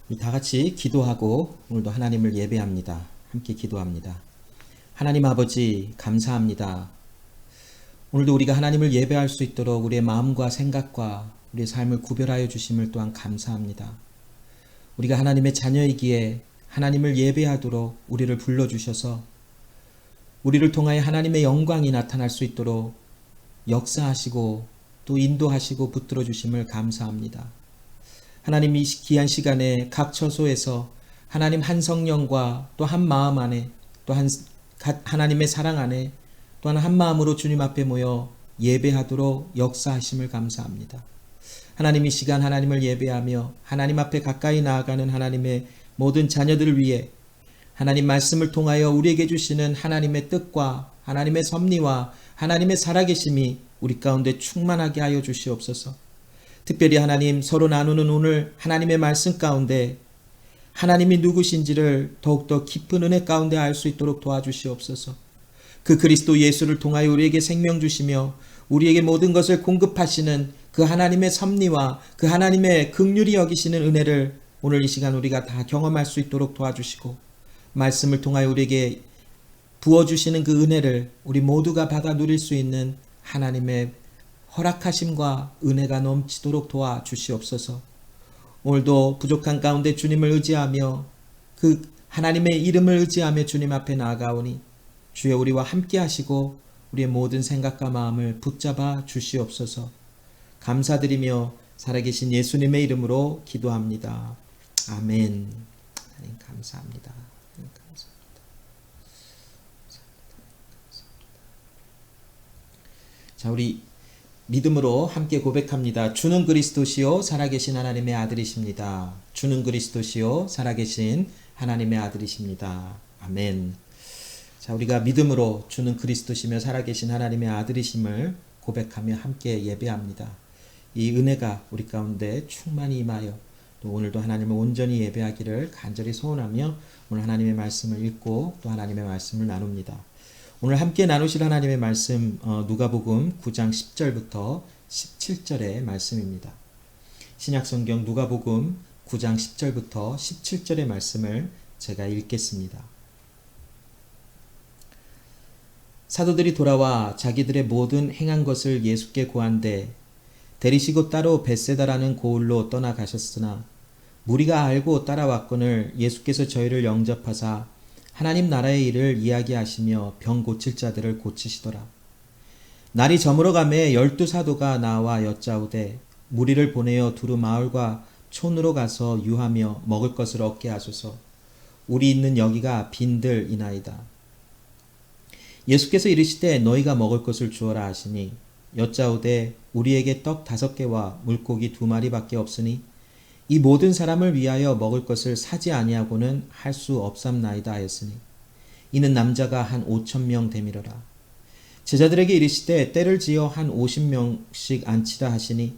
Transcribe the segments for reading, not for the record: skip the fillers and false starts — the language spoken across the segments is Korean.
우리 다 같이 기도하고 오늘도 하나님을 예배합니다. 함께 기도합니다. 하나님 아버지 감사합니다. 오늘도 우리가 하나님을 예배할 수 있도록 우리의 마음과 생각과 우리의 삶을 구별하여 주심을 또한 감사합니다. 우리가 하나님의 자녀이기에 하나님을 예배하도록 우리를 불러주셔서 우리를 통하여 하나님의 영광이 나타날 수 있도록 역사하시고 또 인도하시고 붙들어 주심을 감사합니다. 하나님 이 귀한 시간에 각 처소에서 하나님 한 성령과 또 한 마음 안에 또 하나님의 사랑 안에 또한 한 마음으로 주님 앞에 모여 예배하도록 역사하심을 감사합니다. 하나님 이 시간 하나님을 예배하며 하나님 앞에 가까이 나아가는 하나님의 모든 자녀들을 위해 하나님 말씀을 통하여 우리에게 주시는 하나님의 뜻과 하나님의 섭리와 하나님의 살아계심이 우리 가운데 충만하게 하여 주시옵소서. 특별히 하나님 서로 나누는 오늘 하나님의 말씀 가운데 하나님이 누구신지를 더욱더 깊은 은혜 가운데 알 수 있도록 도와주시옵소서. 그 그리스도 예수를 통하여 우리에게 생명 주시며 우리에게 모든 것을 공급하시는 그 하나님의 섭리와 그 하나님의 긍휼히 여기시는 은혜를 오늘 이 시간 우리가 다 경험할 수 있도록 도와주시고 말씀을 통하여 우리에게 부어주시는 그 은혜를 우리 모두가 받아 누릴 수 있는 하나님의 허락하심과 은혜가 넘치도록 도와주시옵소서. 오늘도 부족한 가운데 주님을 의지하며 그 하나님의 이름을 의지하며 주님 앞에 나아가오니 주여 우리와 함께 하시고 우리의 모든 생각과 마음을 붙잡아 주시옵소서. 감사드리며 살아계신 예수님의 이름으로 기도합니다. 아멘. 하나님 감사합니다. 하나님 감사합니다. 자, 우리 믿음으로 함께 고백합니다. 주는 그리스도시요 살아계신 하나님의 아들이십니다. 주는 그리스도시요 살아계신 하나님의 아들이십니다. 아멘. 자, 우리가 믿음으로 주는 그리스도시며 살아계신 하나님의 아들이심을 고백하며 함께 예배합니다. 이 은혜가 우리 가운데 충만히 임하여 또 오늘도 하나님을 온전히 예배하기를 간절히 소원하며 오늘 하나님의 말씀을 읽고 또 하나님의 말씀을 나눕니다. 오늘 함께 나누실 하나님의 말씀 누가복음 9장 10절부터 17절의 말씀입니다. 신약성경 누가복음 9장 10절부터 17절의 말씀을 제가 읽겠습니다. 사도들이 돌아와 자기들의 모든 행한 것을 예수께 고한데 데리시고 따로 벳세다라는 고을로 떠나가셨으나 무리가 알고 따라왔거늘 예수께서 저희를 영접하사 하나님 나라의 일을 이야기하시며 병 고칠 자들을 고치시더라. 날이 저물어가매 12사도가 나와 여짜오되 무리를 보내어 두루 마을과 촌으로 가서 유하며 먹을 것을 얻게 하소서. 우리 있는 여기가 빈들이나이다. 예수께서 이르시되 너희가 먹을 것을 주어라 하시니 여짜오되 우리에게 떡 5개와 물고기 2마리밖에 없으니 이 모든 사람을 위하여 먹을 것을 사지 아니하고는 할 수 없삼나이다 하였으니 이는 남자가 한 5,000명 되밀어라. 제자들에게 이르시되 때를 지어 한 50명씩 앉히라 하시니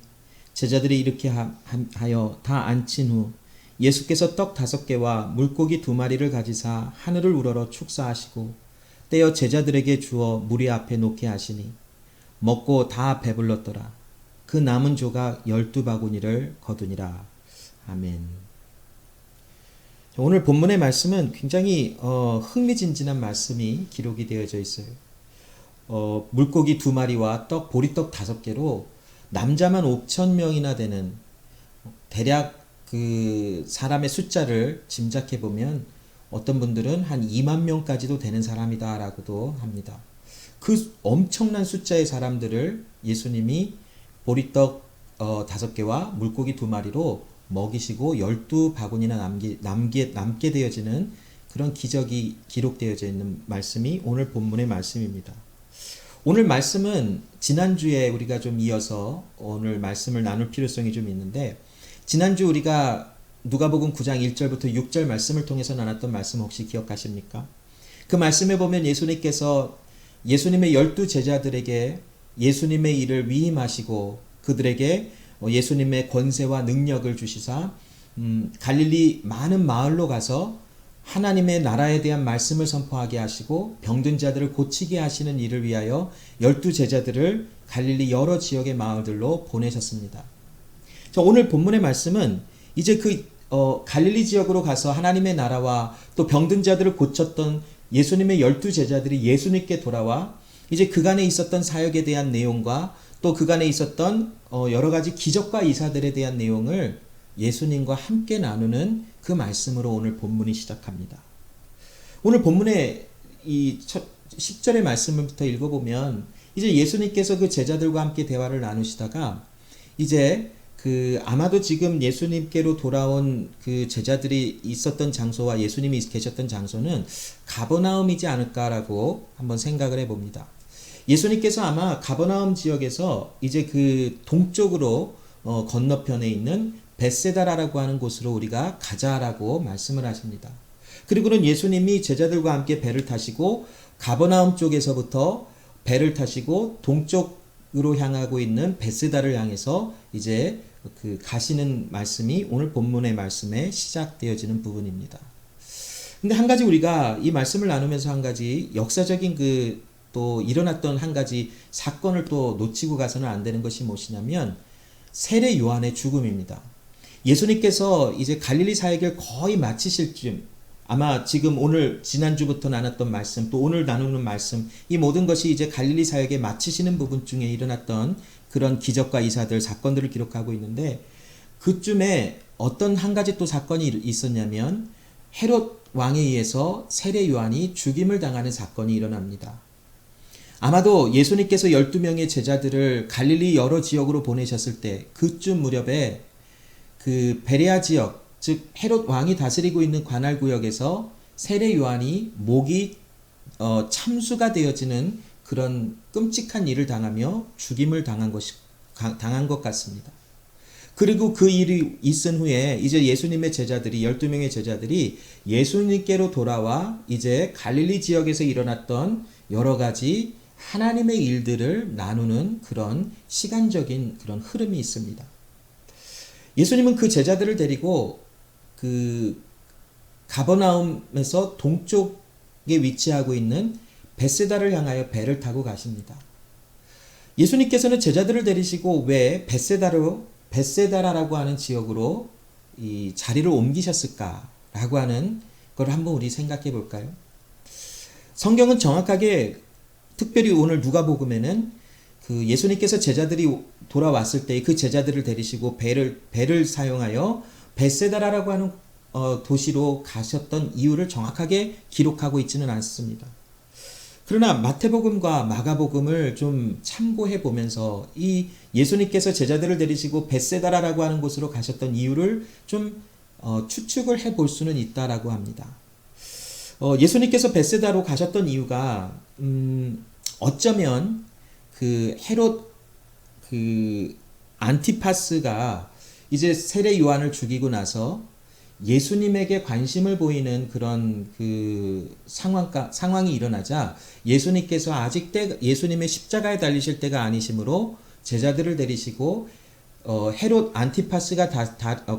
제자들이 이렇게 하여 다 앉힌 후 예수께서 떡 5개와 물고기 2마리를 가지사 하늘을 우러러 축사하시고 떼어 제자들에게 주어 무리 앞에 놓게 하시니 먹고 다 배불렀더라. 그 남은 조각 12바구니를 거두니라. 아멘. 오늘 본문의 말씀은 굉장히 흥미진진한 말씀이 기록이 되어져 있어요. 물고기 2마리와 보리떡 5개로 남자만 5,000명이나 되는 대략 그 사람의 숫자를 짐작해 보면 어떤 분들은 한 2만 명까지도 되는 사람이다 라고도 합니다. 그 엄청난 숫자의 사람들을 예수님이 보리떡 5개와 물고기 2마리로 먹이시고 12바구니나 남게 되어지는 그런 기적이 기록되어져 있는 말씀이 오늘 본문의 말씀입니다. 오늘 말씀은 지난주에 우리가 좀 이어서 오늘 말씀을 나눌 필요성이 좀 있는데 지난주 우리가 누가복음 9장 1절부터 6절 말씀을 통해서 나눴던 말씀 혹시 기억하십니까? 그 말씀에 보면 예수님께서 예수님의 12제자들에게 예수님의 일을 위임하시고 그들에게 예수님의 권세와 능력을 주시사 갈릴리 많은 마을로 가서 하나님의 나라에 대한 말씀을 선포하게 하시고 병든 자들을 고치게 하시는 일을 위하여 12제자들을 갈릴리 여러 지역의 마을들로 보내셨습니다. 오늘 본문의 말씀은 이제 그 갈릴리 지역으로 가서 하나님의 나라와 또 병든 자들을 고쳤던 예수님의 12제자들이 예수님께 돌아와 이제 그간에 있었던 사역에 대한 내용과 또 그간에 있었던 여러 가지 기적과 이사들에 대한 내용을 예수님과 함께 나누는 그 말씀으로 오늘 본문이 시작합니다. 오늘 본문의 이 10절의 말씀부터 읽어보면 이제 예수님께서 그 제자들과 함께 대화를 나누시다가 이제 아마도 지금 예수님께로 돌아온 그 제자들이 있었던 장소와 예수님이 계셨던 장소는 가버나움이지 않을까라고 한번 생각을 해봅니다. 예수님께서 아마 가버나움 지역에서 이제 그 동쪽으로 건너편에 있는 벳세다라고 하는 곳으로 우리가 가자라고 말씀을 하십니다. 그리고는 예수님이 제자들과 함께 배를 타시고 가버나움 쪽에서부터 배를 타시고 동쪽으로 향하고 있는 벳세다를 향해서 이제 가시는 말씀이 오늘 본문의 말씀에 시작되어지는 부분입니다. 근데 한 가지 우리가 이 말씀을 나누면서 한 가지 역사적인 또 일어났던 한 가지 사건을 또 놓치고 가서는 안 되는 것이 무엇이냐면 세례 요한의 죽음입니다. 예수님께서 이제 갈릴리 사역을 거의 마치실 쯤 아마 지금 오늘 지난주부터 나눴던 말씀 또 오늘 나누는 말씀 이 모든 것이 이제 갈릴리 사역에 마치시는 부분 중에 일어났던 그런 기적과 이사들 사건들을 기록하고 있는데 그쯤에 어떤 한 가지 또 사건이 있었냐면 헤롯 왕에 의해서 세례 요한이 죽임을 당하는 사건이 일어납니다. 아마도 예수님께서 12명의 제자들을 갈릴리 여러 지역으로 보내셨을 때 그쯤 무렵에 그 베레아 지역 즉 헤롯 왕이 다스리고 있는 관할 구역에서 세례 요한이 목이 참수가 되어지는 그런 끔찍한 일을 당하며 죽임을 당한 것 같습니다. 그리고 그 일이 있은 후에 이제 예수님의 제자들이 12명의 제자들이 예수님께로 돌아와 이제 갈릴리 지역에서 일어났던 여러 가지 하나님의 일들을 나누는 그런 시간적인 그런 흐름이 있습니다. 예수님은 그 제자들을 데리고 그 가버나움에서 동쪽에 위치하고 있는 벳세다를 향하여 배를 타고 가십니다. 예수님께서는 제자들을 데리시고 왜 벳세다라고 하는 지역으로 이 자리를 옮기셨을까라고 하는 걸 한번 우리 생각해 볼까요? 성경은 정확하게 특별히 오늘 누가복음에는 그 예수님께서 제자들이 돌아왔을 때 그 제자들을 데리시고 배를 사용하여 벳세다라고 하는 도시로 가셨던 이유를 정확하게 기록하고 있지는 않습니다. 그러나 마태복음과 마가복음을 좀 참고해 보면서 이 예수님께서 제자들을 데리시고 벳세다라고 하는 곳으로 가셨던 이유를 좀 추측을 해 볼 수는 있다라고 합니다. 예수님께서 벳세다로 가셨던 이유가 어쩌면 그 헤롯 안티파스가 이제 세례 요한을 죽이고 나서 예수님에게 관심을 보이는 그런 그 상황이 일어나자 예수님께서 예수님의 십자가에 달리실 때가 아니시므로 제자들을 데리시고 헤롯 안티파스가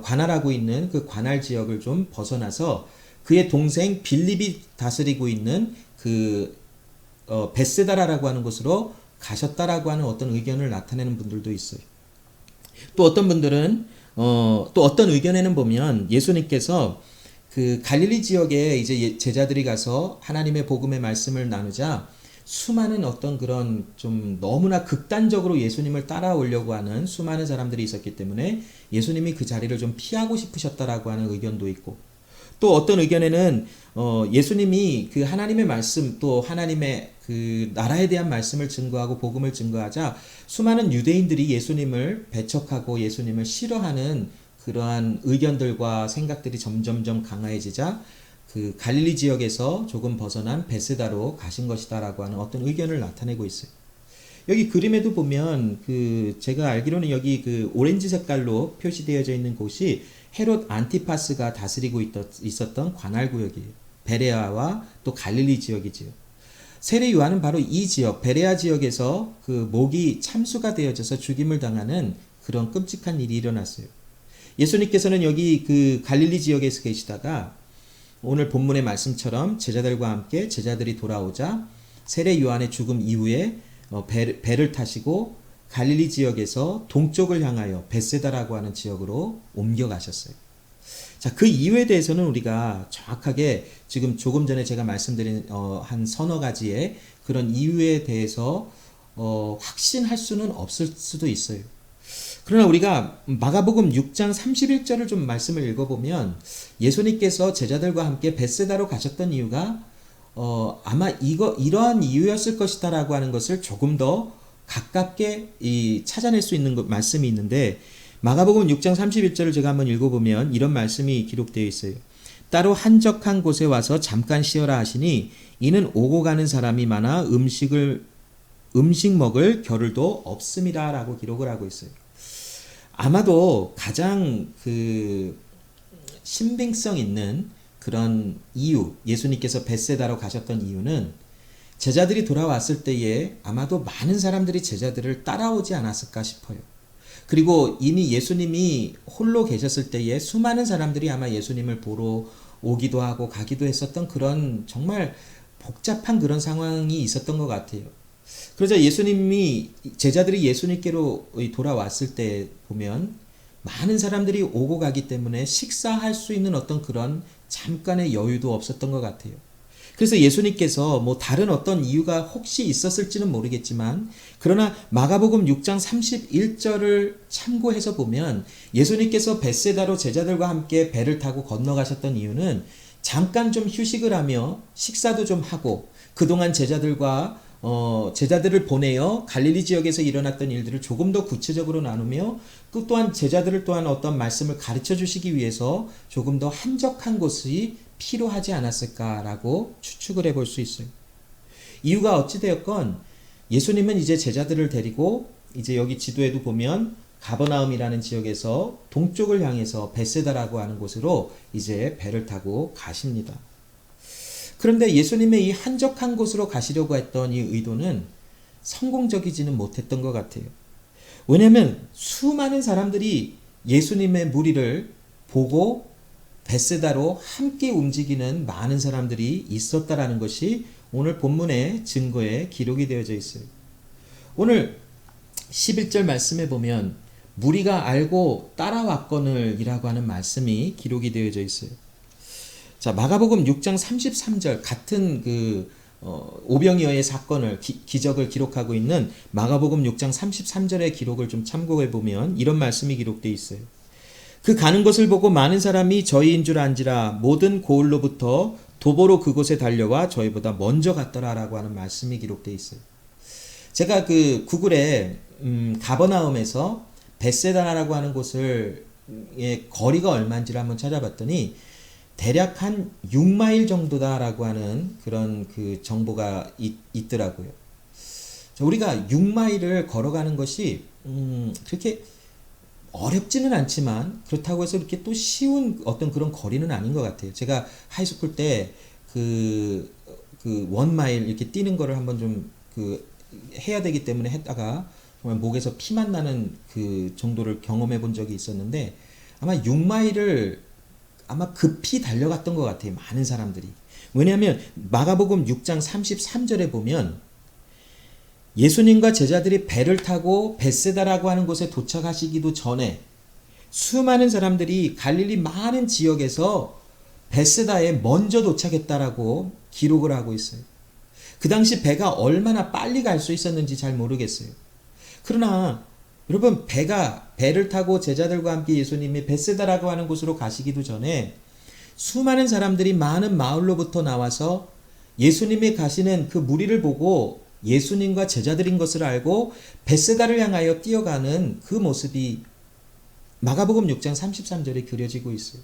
관할하고 있는 그 관할 지역을 좀 벗어나서 그의 동생 빌립이 다스리고 있는 벳세다라고 하는 곳으로 가셨다라고 하는 어떤 의견을 나타내는 분들도 있어요. 또 어떤 분들은 또 어떤 의견에는 보면 예수님께서 그 갈릴리 지역에 이제 제자들이 가서 하나님의 복음의 말씀을 나누자 수많은 어떤 그런 좀 너무나 극단적으로 예수님을 따라오려고 하는 수많은 사람들이 있었기 때문에 예수님이 그 자리를 좀 피하고 싶으셨다라고 하는 의견도 있고 또 어떤 의견에는 예수님이 그 하나님의 말씀 또 하나님의 그 나라에 대한 말씀을 증거하고 복음을 증거하자 수많은 유대인들이 예수님을 배척하고 예수님을 싫어하는 그러한 의견들과 생각들이 점점점 강화해지자 그 갈릴리 지역에서 조금 벗어난 벳세다로 가신 것이다라고 하는 어떤 의견을 나타내고 있어요. 여기 그림에도 보면 제가 알기로는 여기 그 오렌지 색깔로 표시되어져 있는 곳이 헤롯 안티파스가 다스리고 있었던 관할 구역이에요. 베레아와 또 갈릴리 지역이지요. 세례 요한은 바로 이 지역, 베레아 지역에서 그 목이 참수가 되어져서 죽임을 당하는 그런 끔찍한 일이 일어났어요. 예수님께서는 여기 그 갈릴리 지역에서 계시다가 오늘 본문의 말씀처럼 제자들과 함께 제자들이 돌아오자 세례 요한의 죽음 이후에 배를 타시고 갈릴리 지역에서 동쪽을 향하여 벳세다라고 하는 지역으로 옮겨가셨어요. 자, 그 이유에 대해서는 우리가 정확하게 지금 조금 전에 제가 말씀드린 한 서너 가지의 그런 이유에 대해서 확신할 수는 없을 수도 있어요. 그러나 우리가 마가복음 6장 31절을 좀 말씀을 읽어보면 예수님께서 제자들과 함께 벳세다로 가셨던 이유가 아마 이러한 이유였을 것이다라고 하는 것을 조금 더 가깝게 찾아낼 수 있는 말씀이 있는데 마가복음 6장 31절을 제가 한번 읽어보면 이런 말씀이 기록되어 있어요. 따로 한적한 곳에 와서 잠깐 쉬어라 하시니 이는 오고 가는 사람이 많아 음식 먹을 겨를도 없음이라 라고 기록을 하고 있어요. 아마도 가장 신빙성 있는 그런 이유, 예수님께서 벳세다로 가셨던 이유는 제자들이 돌아왔을 때에 아마도 많은 사람들이 제자들을 따라오지 않았을까 싶어요. 그리고 이미 예수님이 홀로 계셨을 때에 수많은 사람들이 아마 예수님을 보러 오기도 하고 가기도 했었던 그런 정말 복잡한 그런 상황이 있었던 것 같아요. 그러자 제자들이 예수님께로 돌아왔을 때 보면 많은 사람들이 오고 가기 때문에 식사할 수 있는 어떤 그런 잠깐의 여유도 없었던 것 같아요. 그래서 예수님께서 다른 어떤 이유가 혹시 있었을지는 모르겠지만 그러나 마가복음 6장 31절을 참고해서 보면 예수님께서 벳세다로 제자들과 함께 배를 타고 건너가셨던 이유는 잠깐 좀 휴식을 하며 식사도 좀 하고 그동안 제자들을 보내어 갈릴리 지역에서 일어났던 일들을 조금 더 구체적으로 나누며 그 또한 제자들을 또한 어떤 말씀을 가르쳐 주시기 위해서 조금 더 한적한 곳이 필요하지 않았을까라고 추측을 해볼 수 있어요. 이유가 어찌되었건 예수님은 이제 제자들을 데리고 이제 여기 지도에도 보면 가버나움이라는 지역에서 동쪽을 향해서 벳세다라고 하는 곳으로 이제 배를 타고 가십니다. 그런데 예수님의 이 한적한 곳으로 가시려고 했던 이 의도는 성공적이지는 못했던 것 같아요. 왜냐하면 수많은 사람들이 예수님의 무리를 보고 벳세다로 함께 움직이는 많은 사람들이 있었다라는 것이 오늘 본문의 증거에 기록이 되어져 있어요. 오늘 11절 말씀에 보면 무리가 알고 따라왔거늘 이라고 하는 말씀이 기록이 되어져 있어요. 자, 마가복음 6장 33절 같은 오병이어의 사건을 기적을 기록하고 있는 마가복음 6장 33절의 기록을 좀 참고해 보면 이런 말씀이 기록되어 있어요. 그 가는 것을 보고 많은 사람이 저희인 줄 안지라 모든 고을로부터 도보로 그곳에 달려와 저희보다 먼저 갔더라라고 하는 말씀이 기록되어 있어요. 제가 구글에 가버나움에서 벳세다라고 하는 곳을 거리가 얼마인지를 한번 찾아봤더니 대략 한 6마일 정도다라고 하는 그런 정보가 있더라고요. 우리가 6마일을 걸어가는 것이 그렇게 어렵지는 않지만 그렇다고 해서 이렇게 또 쉬운 어떤 그런 거리는 아닌 것 같아요. 제가 하이스쿨 때 원마일 이렇게 뛰는 거를 한번 좀 해야 되기 때문에 했다가 정말 목에서 피만 나는 그 정도를 경험해 본 적이 있었는데 아마 6마일을 아마 급히 달려갔던 것 같아요. 많은 사람들이. 왜냐하면 마가복음 6장 33절에 보면 예수님과 제자들이 배를 타고 벳세다라고 하는 곳에 도착하시기도 전에 수많은 사람들이 갈릴리 많은 지역에서 벳세다에 먼저 도착했다라고 기록을 하고 있어요. 그 당시 배가 얼마나 빨리 갈 수 있었는지 잘 모르겠어요. 그러나 여러분 배를 타고 제자들과 함께 예수님이 벳세다라고 하는 곳으로 가시기도 전에 수많은 사람들이 많은 마을로부터 나와서 예수님이 가시는 그 무리를 보고 예수님과 제자들인 것을 알고 벳세다를 향하여 뛰어가는 그 모습이 마가복음 6장 33절에 그려지고 있어요.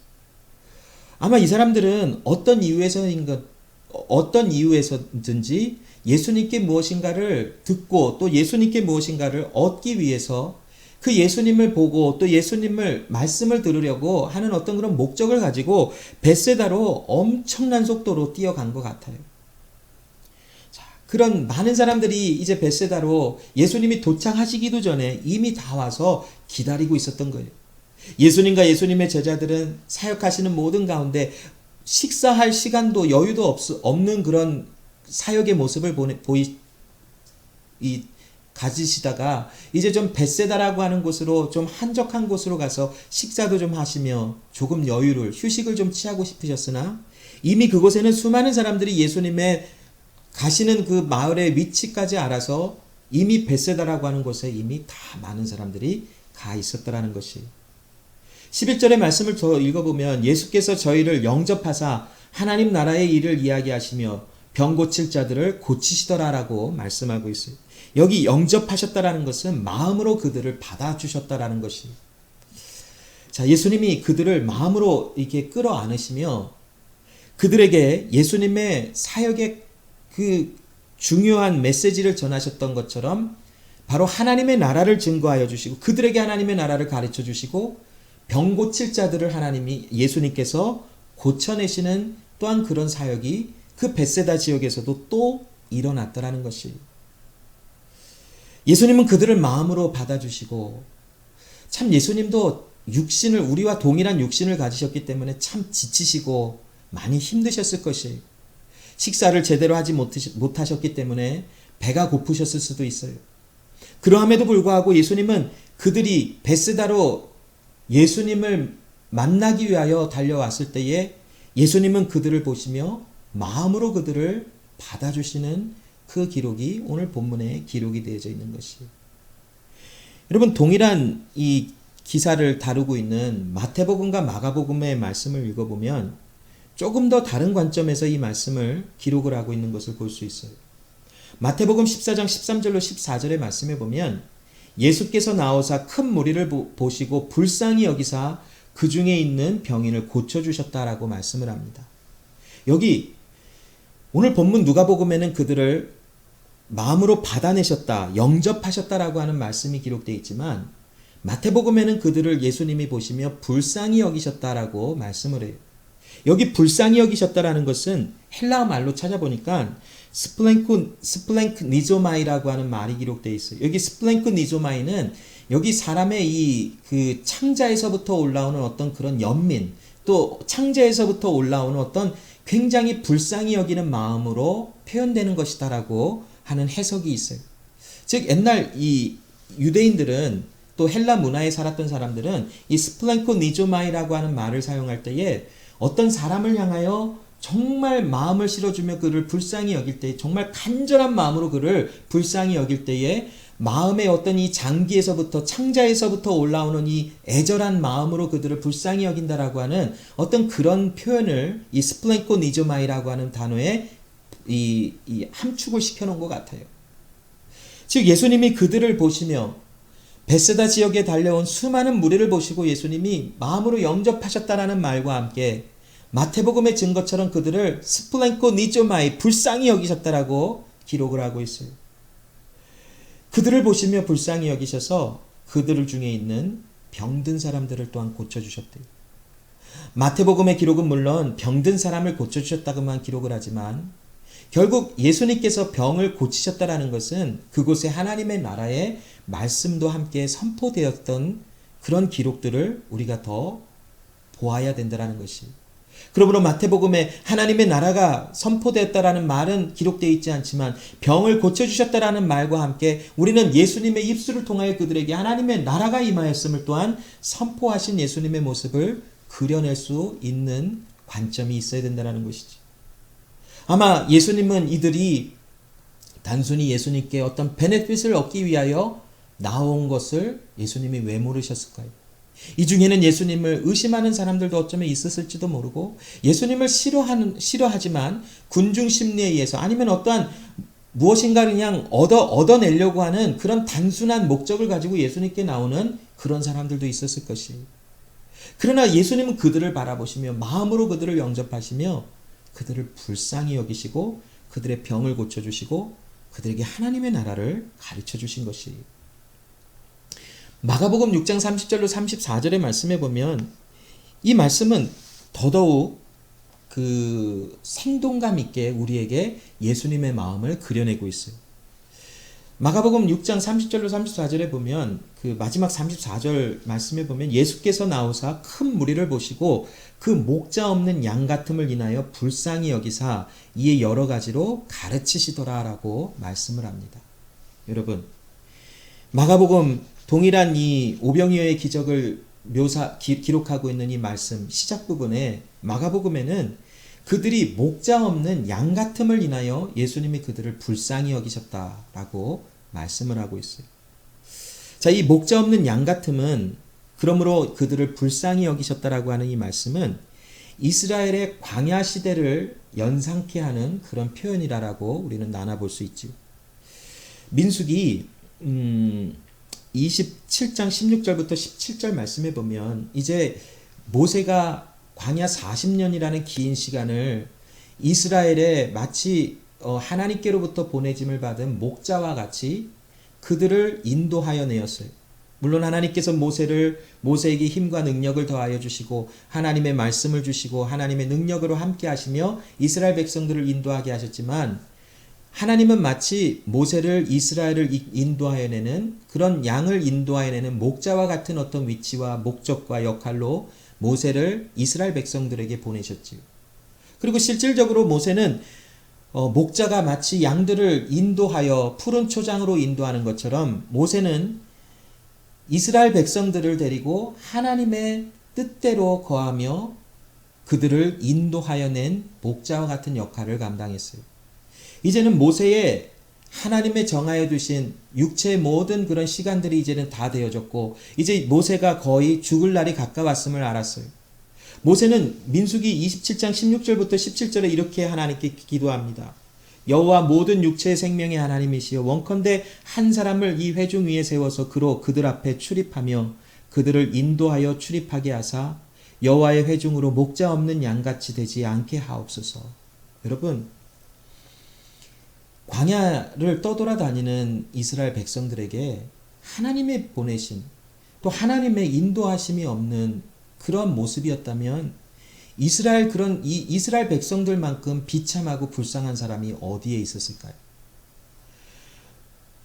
아마 이 사람들은 어떤 이유에서든지 예수님께 무엇인가를 듣고 또 예수님께 무엇인가를 얻기 위해서 그 예수님을 보고 또 예수님을 말씀을 들으려고 하는 어떤 그런 목적을 가지고 벳세다로 엄청난 속도로 뛰어간 것 같아요. 자, 그런 많은 사람들이 이제 벳세다로 예수님이 도착하시기도 전에 이미 다 와서 기다리고 있었던 거예요. 예수님과 예수님의 제자들은 사역하시는 모든 가운데 식사할 시간도 여유도 없는 그런 사역의 모습을 가지시다가 이제 좀 벳세다라고 하는 곳으로 좀 한적한 곳으로 가서 식사도 좀 하시며 조금 여유를 휴식을 좀 취하고 싶으셨으나 이미 그곳에는 수많은 사람들이 예수님의 가시는 그 마을의 위치까지 알아서 이미 벳세다라고 하는 곳에 이미 다 많은 사람들이 가 있었더라는 것이 11절의 말씀을 더 읽어보면 예수께서 저희를 영접하사 하나님 나라의 일을 이야기하시며 병 고칠 자들을 고치시더라라고 말씀하고 있어요. 여기 영접하셨다라는 것은 마음으로 그들을 받아주셨다라는 것이. 자, 예수님이 그들을 마음으로 이렇게 끌어안으시며 그들에게 예수님의 사역의 그 중요한 메시지를 전하셨던 것처럼 바로 하나님의 나라를 증거하여 주시고 그들에게 하나님의 나라를 가르쳐 주시고 병 고칠 자들을 하나님이 예수님께서 고쳐내시는 또한 그런 사역이 그 벳세다 지역에서도 또 일어났더라는 것이. 예수님은 그들을 마음으로 받아주시고 참 예수님도 육신을 우리와 동일한 육신을 가지셨기 때문에 참 지치시고 많이 힘드셨을 것이. 식사를 제대로 하지 못하셨기 때문에 배가 고프셨을 수도 있어요. 그러함에도 불구하고 예수님은 그들이 벳세다로 예수님을 만나기 위하여 달려왔을 때에 예수님은 그들을 보시며 마음으로 그들을 받아주시는 그 기록이 오늘 본문에 기록이 되어져 있는 것이. 여러분 동일한 이 기사를 다루고 있는 마태복음과 마가복음의 말씀을 읽어보면 조금 더 다른 관점에서 이 말씀을 기록을 하고 있는 것을 볼 수 있어요. 마태복음 14장 13절로 14절의 말씀에 보면 예수께서 나오사 큰 무리를 보시고 불쌍히 여기사 그 중에 있는 병인을 고쳐주셨다라고 말씀을 합니다. 여기 오늘 본문 누가복음에는 그들을 마음으로 받아내셨다, 영접하셨다라고 하는 말씀이 기록되어 있지만 마태복음에는 그들을 예수님이 보시며 불쌍히 여기셨다라고 말씀을 해요. 여기 불쌍히 여기셨다라는 것은 헬라어 말로 찾아보니까 스플랭크 니조마이라고 하는 말이 기록되어 있어요. 여기 스플랭크 니조마이는 여기 사람의 이 그 창자에서부터 올라오는 어떤 그런 연민, 또 창자에서부터 올라오는 어떤 굉장히 불쌍히 여기는 마음으로 표현되는 것이다라고 하는 해석이 있어요. 즉 옛날 이 유대인들은 또 헬라 문화에 살았던 사람들은 이 스플랭코 니조마이라고 하는 말을 사용할 때에 어떤 사람을 향하여 정말 마음을 실어주며 그를 불쌍히 여길 때, 정말 간절한 마음으로 그를 불쌍히 여길 때에 마음의 어떤 이 장기에서부터 창자에서부터 올라오는 이 애절한 마음으로 그들을 불쌍히 여긴다라고 하는 어떤 그런 표현을 이 스플랭코 니조마이라고 하는 단어에 이 함축을 시켜놓은 것 같아요. 즉 예수님이 그들을 보시며 벳세다 지역에 달려온 수많은 무리를 보시고 예수님이 마음으로 영접하셨다라는 말과 함께 마태복음의 증거처럼 그들을 스플랭코 니조마이 불쌍히 여기셨다라고 기록을 하고 있어요. 그들을 보시며 불쌍히 여기셔서 그들 중에 있는 병든 사람들을 또한 고쳐주셨대요. 마태복음의 기록은 물론 병든 사람을 고쳐주셨다고만 기록을 하지만 결국 예수님께서 병을 고치셨다라는 것은 그곳에 하나님의 나라의 말씀도 함께 선포되었던 그런 기록들을 우리가 더 보아야 된다라는 것이. 그러므로 마태복음에 하나님의 나라가 선포되었다라는 말은 기록되어 있지 않지만 병을 고쳐주셨다라는 말과 함께 우리는 예수님의 입술을 통하여 그들에게 하나님의 나라가 임하였음을 또한 선포하신 예수님의 모습을 그려낼 수 있는 관점이 있어야 된다는 것이지. 아마 예수님은 이들이 단순히 예수님께 어떤 베네핏을 얻기 위하여 나온 것을 예수님이 왜 모르셨을까요? 이 중에는 예수님을 의심하는 사람들도 어쩌면 있었을지도 모르고 예수님을 싫어하지만 군중 심리에 의해서 아니면 어떠한 무엇인가 그냥 얻어내려고 하는 그런 단순한 목적을 가지고 예수님께 나오는 그런 사람들도 있었을 것이에요. 그러나 예수님은 그들을 바라보시며 마음으로 그들을 영접하시며 그들을 불쌍히 여기시고 그들의 병을 고쳐주시고 그들에게 하나님의 나라를 가르쳐 주신 것이에요. 마가복음 6장 30절로 34절의 말씀에 보면 이 말씀은 더더욱 그 생동감 있게 우리에게 예수님의 마음을 그려내고 있어요. 마가복음 6장 30절로 34절에 보면 그 마지막 34절 말씀에 보면 예수께서 나오사 큰 무리를 보시고 그 목자 없는 양 같음을 인하여 불쌍히 여기사 이에 여러 가지로 가르치시더라라고 말씀을 합니다. 여러분, 마가복음 동일한 이 오병이어의 기적을 기록하고 있는 이 말씀 시작 부분에 마가복음에는 그들이 목자 없는 양 같음을 인하여 예수님이 그들을 불쌍히 여기셨다라고 말씀을 하고 있어요. 자, 이 목자 없는 양 같음은 그러므로 그들을 불쌍히 여기셨다라고 하는 이 말씀은 이스라엘의 광야 시대를 연상케 하는 그런 표현이라고 우리는 나눠볼 수 있죠. 민수기 27장 16절부터 17절 말씀해 보면 이제 모세가 광야 40년이라는 긴 시간을 이스라엘에 마치 하나님께로부터 보내짐을 받은 목자와 같이 그들을 인도하여 내었어요. 물론 하나님께서 모세에게 힘과 능력을 더하여 주시고 하나님의 말씀을 주시고 하나님의 능력으로 함께 하시며 이스라엘 백성들을 인도하게 하셨지만 하나님은 마치 모세를 이스라엘을 인도하여 내는 그런 양을 인도하여 내는 목자와 같은 어떤 위치와 목적과 역할로 모세를 이스라엘 백성들에게 보내셨지요. 그리고 실질적으로 모세는 목자가 마치 양들을 인도하여 푸른 초장으로 인도하는 것처럼 모세는 이스라엘 백성들을 데리고 하나님의 뜻대로 거하며 그들을 인도하여 낸 목자와 같은 역할을 감당했어요. 이제는 모세의 하나님의 정하여 두신 육체의 모든 그런 시간들이 이제는 다 되어졌고 이제 모세가 거의 죽을 날이 가까웠음을 알았어요. 모세는 민수기 27장 16절부터 17절에 이렇게 하나님께 기도합니다. 여호와 모든 육체의 생명의 하나님이시여 원컨대 한 사람을 이 회중 위에 세워서 그로 그들 앞에 출입하며 그들을 인도하여 출입하게 하사 여호와의 회중으로 목자 없는 양같이 되지 않게 하옵소서. 여러분, 광야를 떠돌아다니는 이스라엘 백성들에게 하나님의 보내심 또 하나님의 인도하심이 없는 그런 모습이었다면 이스라엘 백성들만큼 비참하고 불쌍한 사람이 어디에 있었을까요?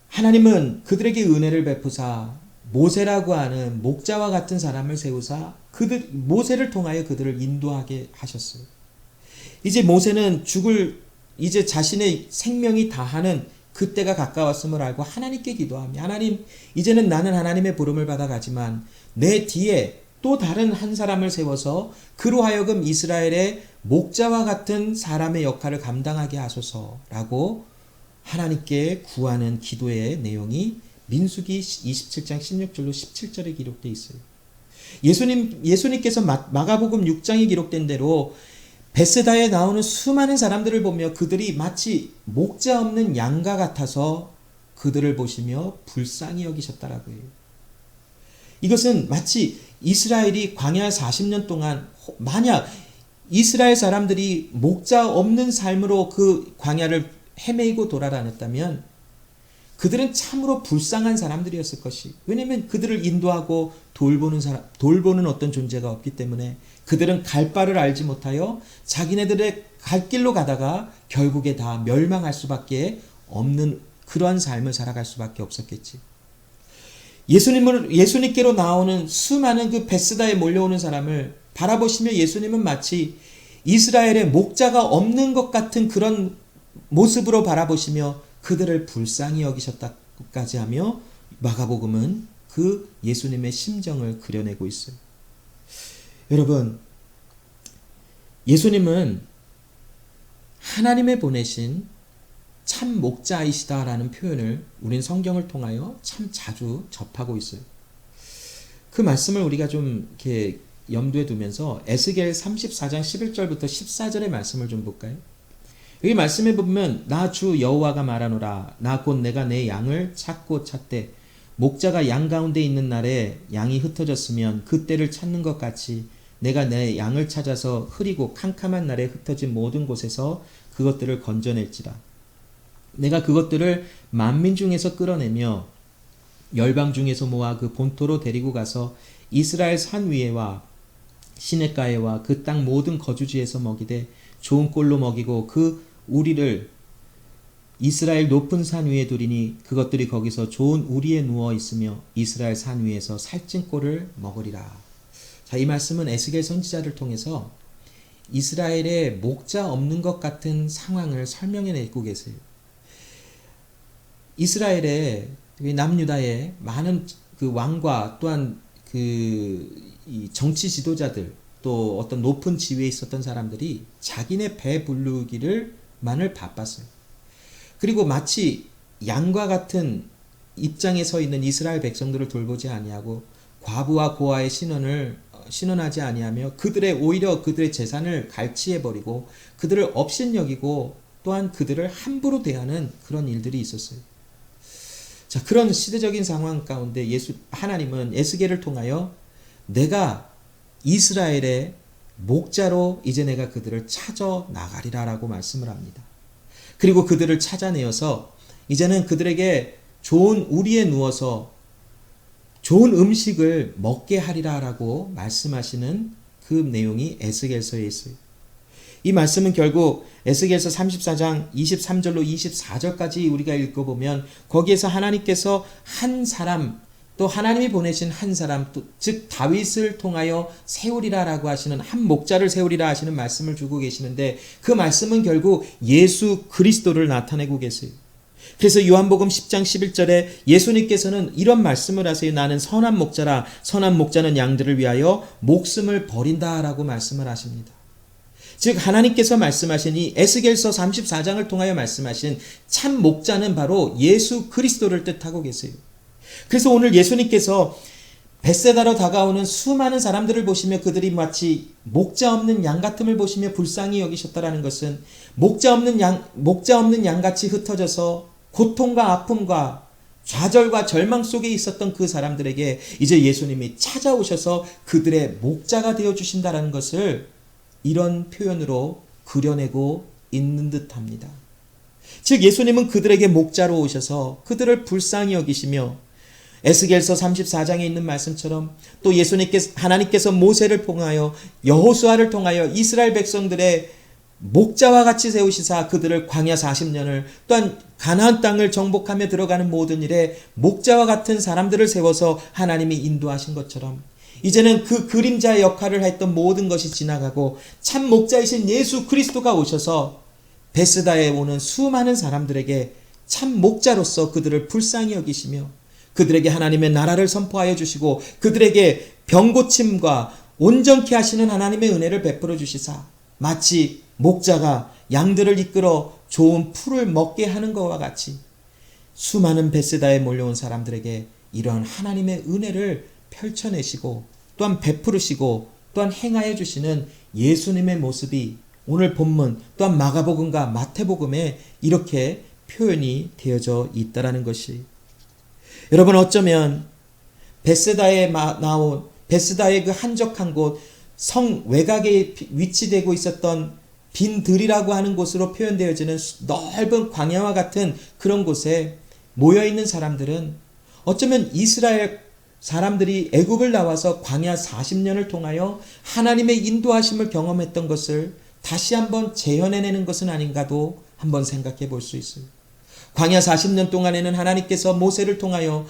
하나님은 그들에게 은혜를 베푸사 모세라고 하는 목자와 같은 사람을 세우사 모세를 통하여 그들을 인도하게 하셨어요. 이제 모세는 이제 자신의 생명이 다하는 그때가 가까웠음을 알고 하나님께 기도하며 하나님, 이제는 나는 하나님의 부름을 받아가지만 내 뒤에 또 다른 한 사람을 세워서 그로 하여금 이스라엘의 목자와 같은 사람의 역할을 감당하게 하소서라고 하나님께 구하는 기도의 내용이 민수기 27장 16절로 17절에 기록되어 있어요. 예수님께서 마가복음 6장에 기록된 대로 베스다에 나오는 수많은 사람들을 보며 그들이 마치 목자 없는 양과 같아서 그들을 보시며 불쌍히 여기셨다라고 해요. 이것은 마치 이스라엘이 광야 40년 동안 만약 이스라엘 사람들이 목자 없는 삶으로 그 광야를 헤매이고 돌아다녔다면 그들은 참으로 불쌍한 사람들이었을 것이. 왜냐하면 그들을 인도하고 돌보는 어떤 존재가 없기 때문에 그들은 갈 바를 알지 못하여 자기네들의 갈 길로 가다가 결국에 다 멸망할 수밖에 없는 그러한 삶을 살아갈 수밖에 없었겠지. 예수님께로 나오는 수많은 그 베스다에 몰려오는 사람을 바라보시며 예수님은 마치 이스라엘의 목자가 없는 것 같은 그런 모습으로 바라보시며 그들을 불쌍히 여기셨다까지 하며 마가복음은 그 예수님의 심정을 그려내고 있어요. 여러분, 예수님은 하나님의 보내신 참 목자이시다라는 표현을 우린 성경을 통하여 참 자주 접하고 있어요. 그 말씀을 우리가 좀 이렇게 염두에 두면서 에스겔 34장 11절부터 14절의 말씀을 좀 볼까요? 여기 말씀해 보면 나 주 여호와가 말하노라 나 곧 내가 내 양을 찾고 찾되 목자가 양 가운데 있는 날에 양이 흩어졌으면 그때를 찾는 것 같이 내가 내 양을 찾아서 흐리고 캄캄한 날에 흩어진 모든 곳에서 그것들을 건져낼지라. 내가 그것들을 만민 중에서 끌어내며 열방 중에서 모아 그 본토로 데리고 가서 이스라엘 산 위에와 시냇가에와 그 땅 모든 거주지에서 먹이되 좋은 꼴로 먹이고 그 우리를 이스라엘 높은 산 위에 두리니 그것들이 거기서 좋은 우리에 누워 있으며 이스라엘 산 위에서 살찐 꼴을 먹으리라. 자, 이 말씀은 에스겔 선지자를 통해서 이스라엘의 목자 없는 것 같은 상황을 설명해 내고 계세요. 이스라엘에 남유다의 많은 그 왕과 또한 이 정치 지도자들 또 어떤 높은 지위에 있었던 사람들이 자기네 배 부르기를 만을 바빴어요. 그리고 마치 양과 같은 입장에 서 있는 이스라엘 백성들을 돌보지 아니하고 과부와 고아의 신원하지 아니하며 오히려 그들의 재산을 갈취해 버리고 그들을 업신여기고 또한 그들을 함부로 대하는 그런 일들이 있었어요. 자, 그런 시대적인 상황 가운데 하나님은 에스겔을 통하여 내가 이스라엘의 목자로 이제 내가 그들을 찾아 나가리라라고 말씀을 합니다. 그리고 그들을 찾아내어서 이제는 그들에게 좋은 우리에 누워서 좋은 음식을 먹게 하리라라고 말씀하시는 그 내용이 에스겔서에 있어요. 이 말씀은 결국 에스겔서 34장 23절로 24절까지 우리가 읽어보면 거기에서 하나님께서 한 사람 또 하나님이 보내신 한 사람 즉 다윗을 통하여 세우리라라고 하시는 한 목자를 세우리라 하시는 말씀을 주고 계시는데 그 말씀은 결국 예수 그리스도를 나타내고 계세요. 그래서 요한복음 10장 11절에 예수님께서는 이런 말씀을 하세요. 나는 선한 목자라 선한 목자는 양들을 위하여 목숨을 버린다라고 말씀을 하십니다. 즉 하나님께서 말씀하신 이 에스겔서 34장을 통하여 말씀하신 참 목자는 바로 예수 그리스도를 뜻하고 계세요. 그래서 오늘 예수님께서 벳세다로 다가오는 수많은 사람들을 보시며 그들이 마치 목자 없는 양 같음을 보시며 불쌍히 여기셨다라는 것은 목자 없는 양같이 흩어져서 고통과 아픔과 좌절과 절망 속에 있었던 그 사람들에게 이제 예수님이 찾아오셔서 그들의 목자가 되어 주신다라는 것을 이런 표현으로 그려내고 있는 듯합니다. 즉 예수님은 그들에게 목자로 오셔서 그들을 불쌍히 여기시며 에스겔서 34장에 있는 말씀처럼 또 하나님께서 모세를 통하여 여호수아를 통하여 이스라엘 백성들의 목자와 같이 세우시사 그들을 광야 40년을 또한 가나안 땅을 정복하며 들어가는 모든 일에 목자와 같은 사람들을 세워서 하나님이 인도하신 것처럼 이제는 그 그림자의 역할을 했던 모든 것이 지나가고 참 목자이신 예수 그리스도가 오셔서 베스다에 오는 수많은 사람들에게 참 목자로서 그들을 불쌍히 여기시며 그들에게 하나님의 나라를 선포하여 주시고 그들에게 병고침과 온전케 하시는 하나님의 은혜를 베풀어 주시사 마치 목자가 양들을 이끌어 좋은 풀을 먹게 하는 것과 같이 수많은 베스다에 몰려온 사람들에게 이러한 하나님의 은혜를 펼쳐내시고 또한 베푸르시고 또한 행하여 주시는 예수님의 모습이 오늘 본문 또한 마가복음과 마태복음에 이렇게 표현이 되어져 있다라는 것이 여러분 어쩌면 베스다에 나온 베스다의 그 한적한 곳 성 외곽에 위치되고 있었던 빈 들이라고 하는 곳으로 표현되어지는 넓은 광야와 같은 그런 곳에 모여있는 사람들은 어쩌면 이스라엘 사람들이 애굽을 나와서 광야 40년을 통하여 하나님의 인도하심을 경험했던 것을 다시 한번 재현해내는 것은 아닌가도 한번 생각해 볼 수 있어요. 광야 40년 동안에는 하나님께서 모세를 통하여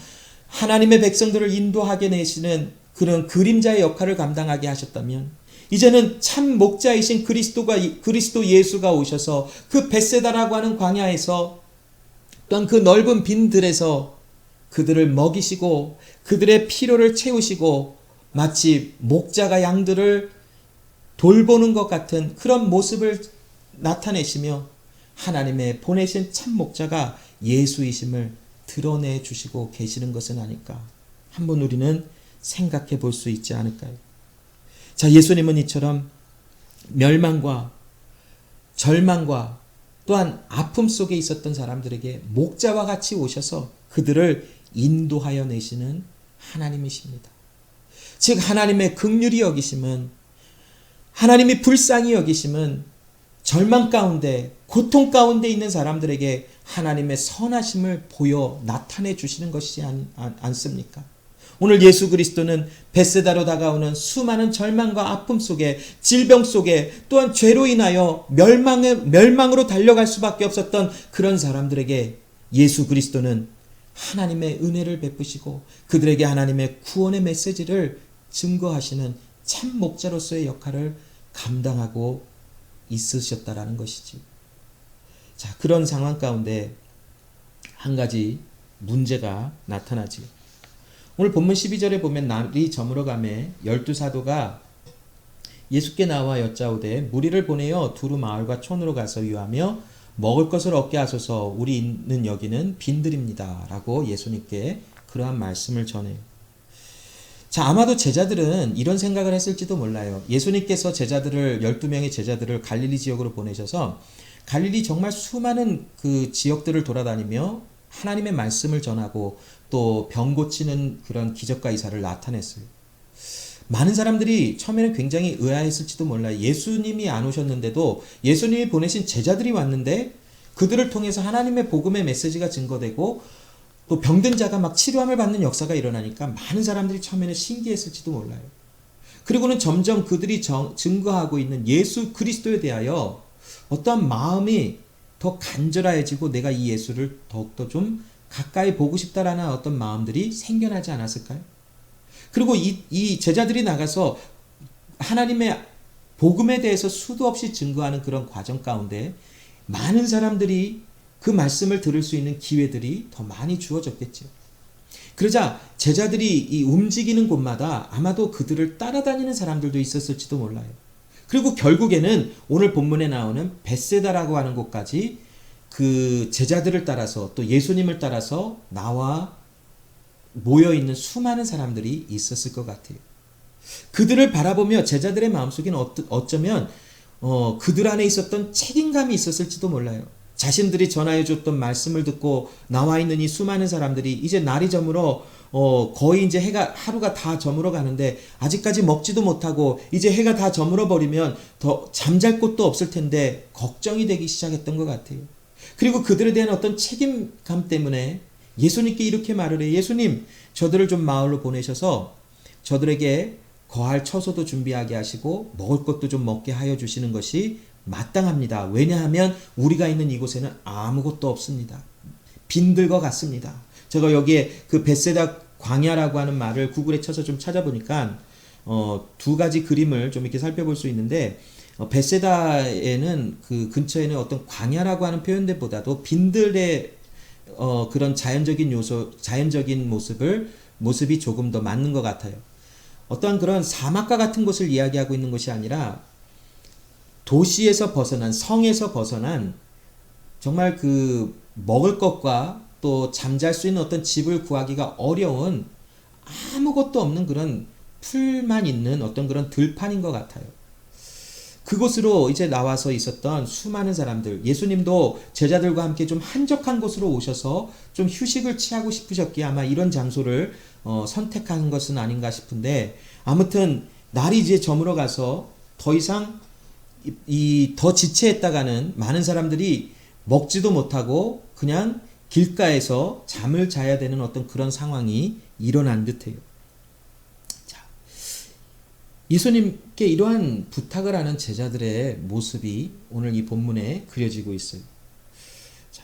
하나님의 백성들을 인도하게 내시는 그런 그림자의 역할을 감당하게 하셨다면 이제는 참 목자이신 그리스도 예수가 오셔서 그 벳세다라고 하는 광야에서 또한 그 넓은 빈들에서 그들을 먹이시고 그들의 필요를 채우시고 마치 목자가 양들을 돌보는 것 같은 그런 모습을 나타내시며 하나님의 보내신 참 목자가 예수이심을 드러내 주시고 계시는 것은 아닐까 한번 우리는 생각해 볼 수 있지 않을까요? 자, 예수님은 이처럼 멸망과 절망과 또한 아픔 속에 있었던 사람들에게 목자와 같이 오셔서 그들을 인도하여 내시는 하나님이십니다. 즉 하나님의 긍휼히 여기심은 하나님이 불쌍히 여기심은 절망 가운데 고통 가운데 있는 사람들에게 하나님의 선하심을 보여 나타내 주시는 것이지 않습니까? 오늘 예수 그리스도는 벳세다로 다가오는 수많은 절망과 아픔 속에 질병 속에 또한 죄로 인하여 멸망으로 달려갈 수밖에 없었던 그런 사람들에게 예수 그리스도는 하나님의 은혜를 베푸시고 그들에게 하나님의 구원의 메시지를 증거하시는 참 목자로서의 역할을 감당하고 있으셨다라는 것이지. 자, 그런 상황 가운데 한 가지 문제가 나타나지. 오늘 본문 12절에 보면 날이 저물어가매 12사도가 예수께 나와 여짜오되 무리를 보내어 두루 마을과 촌으로 가서 유하며 먹을 것을 얻게 하소서 우리 있는 여기는 빈들입니다. 라고 예수님께 그러한 말씀을 전해요. 자, 아마도 제자들은 이런 생각을 했을지도 몰라요. 예수님께서 12명의 제자들을 갈릴리 지역으로 보내셔서 갈릴리 정말 수많은 그 지역들을 돌아다니며 하나님의 말씀을 전하고 또 병 고치는 그런 기적과 이사를 나타냈어요. 많은 사람들이 처음에는 굉장히 의아했을지도 몰라요. 예수님이 안 오셨는데도 예수님이 보내신 제자들이 왔는데 그들을 통해서 하나님의 복음의 메시지가 증거되고 또 병든 자가 막 치료함을 받는 역사가 일어나니까 많은 사람들이 처음에는 신기했을지도 몰라요. 그리고는 점점 그들이 증거하고 있는 예수 그리스도에 대하여 어떠한 마음이 더 간절해지고 내가 이 예수를 더욱더 좀 가까이 보고 싶다라는 어떤 마음들이 생겨나지 않았을까요? 그리고 이 제자들이 나가서 하나님의 복음에 대해서 수도 없이 증거하는 그런 과정 가운데 많은 사람들이 그 말씀을 들을 수 있는 기회들이 더 많이 주어졌겠죠. 그러자 제자들이 이 움직이는 곳마다 아마도 그들을 따라다니는 사람들도 있었을지도 몰라요. 그리고 결국에는 오늘 본문에 나오는 벳세다라고 하는 곳까지 그 제자들을 따라서 또 예수님을 따라서 나와 모여있는 수많은 사람들이 있었을 것 같아요. 그들을 바라보며 제자들의 마음속에는 어쩌면 그들 안에 있었던 책임감이 있었을지도 몰라요. 자신들이 전하여 줬던 말씀을 듣고 나와 있는 이 수많은 사람들이 이제 날이 저물어 거의 이제 하루가 다 저물어 가는데 아직까지 먹지도 못하고 이제 해가 다 저물어 버리면 더 잠잘 곳도 없을 텐데 걱정이 되기 시작했던 것 같아요. 그리고 그들에 대한 어떤 책임감 때문에 예수님께 이렇게 말을 해요. 예수님, 저들을 좀 마을로 보내셔서 저들에게 거할 처소도 준비하게 하시고 먹을 것도 좀 먹게 하여 주시는 것이 마땅합니다. 왜냐하면 우리가 있는 이곳에는 아무것도 없습니다. 빈들 것 같습니다. 제가 여기에 그 벳세다 광야라고 하는 말을 구글에 쳐서 좀 찾아보니까 두 가지 그림을 좀 이렇게 살펴볼 수 있는데 벳세다에는 그 근처에는 어떤 광야라고 하는 표현들보다도 빈들의 그런 자연적인 요소, 자연적인 모습이 조금 더 맞는 것 같아요. 어떠한 그런 사막과 같은 곳을 이야기하고 있는 것이 아니라 도시에서 벗어난, 성에서 벗어난 정말 그 먹을 것과 또 잠잘 수 있는 어떤 집을 구하기가 어려운 아무것도 없는 그런 풀만 있는 어떤 그런 들판인 것 같아요. 그곳으로 이제 나와서 있었던 수많은 사람들, 예수님도 제자들과 함께 좀 한적한 곳으로 오셔서 좀 휴식을 취하고 싶으셨기에 아마 이런 장소를 선택한 것은 아닌가 싶은데, 아무튼 날이 이제 저물어 가서 더 이상 더 지체했다가는 많은 사람들이 먹지도 못하고 그냥 길가에서 잠을 자야 되는 어떤 그런 상황이 일어난 듯해요. 예수님께 이러한 부탁을 하는 제자들의 모습이 오늘 이 본문에 그려지고 있어요. 자,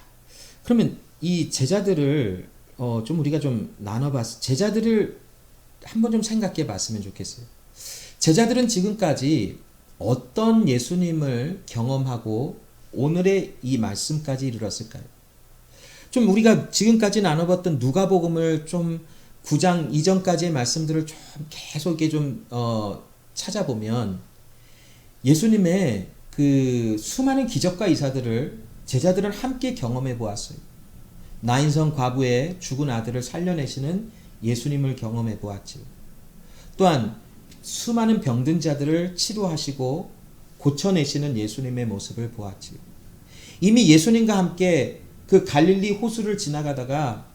그러면 이 제자들을 좀 우리가 좀 나눠봤어. 제자들을 한번 좀 생각해 봤으면 좋겠어요. 제자들은 지금까지 어떤 예수님을 경험하고 오늘의 이 말씀까지 이르렀을까요? 좀 우리가 지금까지 나눠봤던 누가복음을 좀 9장 이전까지의 말씀들을 좀 계속 이렇게 좀 찾아보면 예수님의 그 수많은 기적과 이사들을 제자들은 함께 경험해 보았어요. 나인성 과부의 죽은 아들을 살려내시는 예수님을 경험해 보았지요. 또한 수많은 병든 자들을 치료하시고 고쳐내시는 예수님의 모습을 보았지요. 이미 예수님과 함께 그 갈릴리 호수를 지나가다가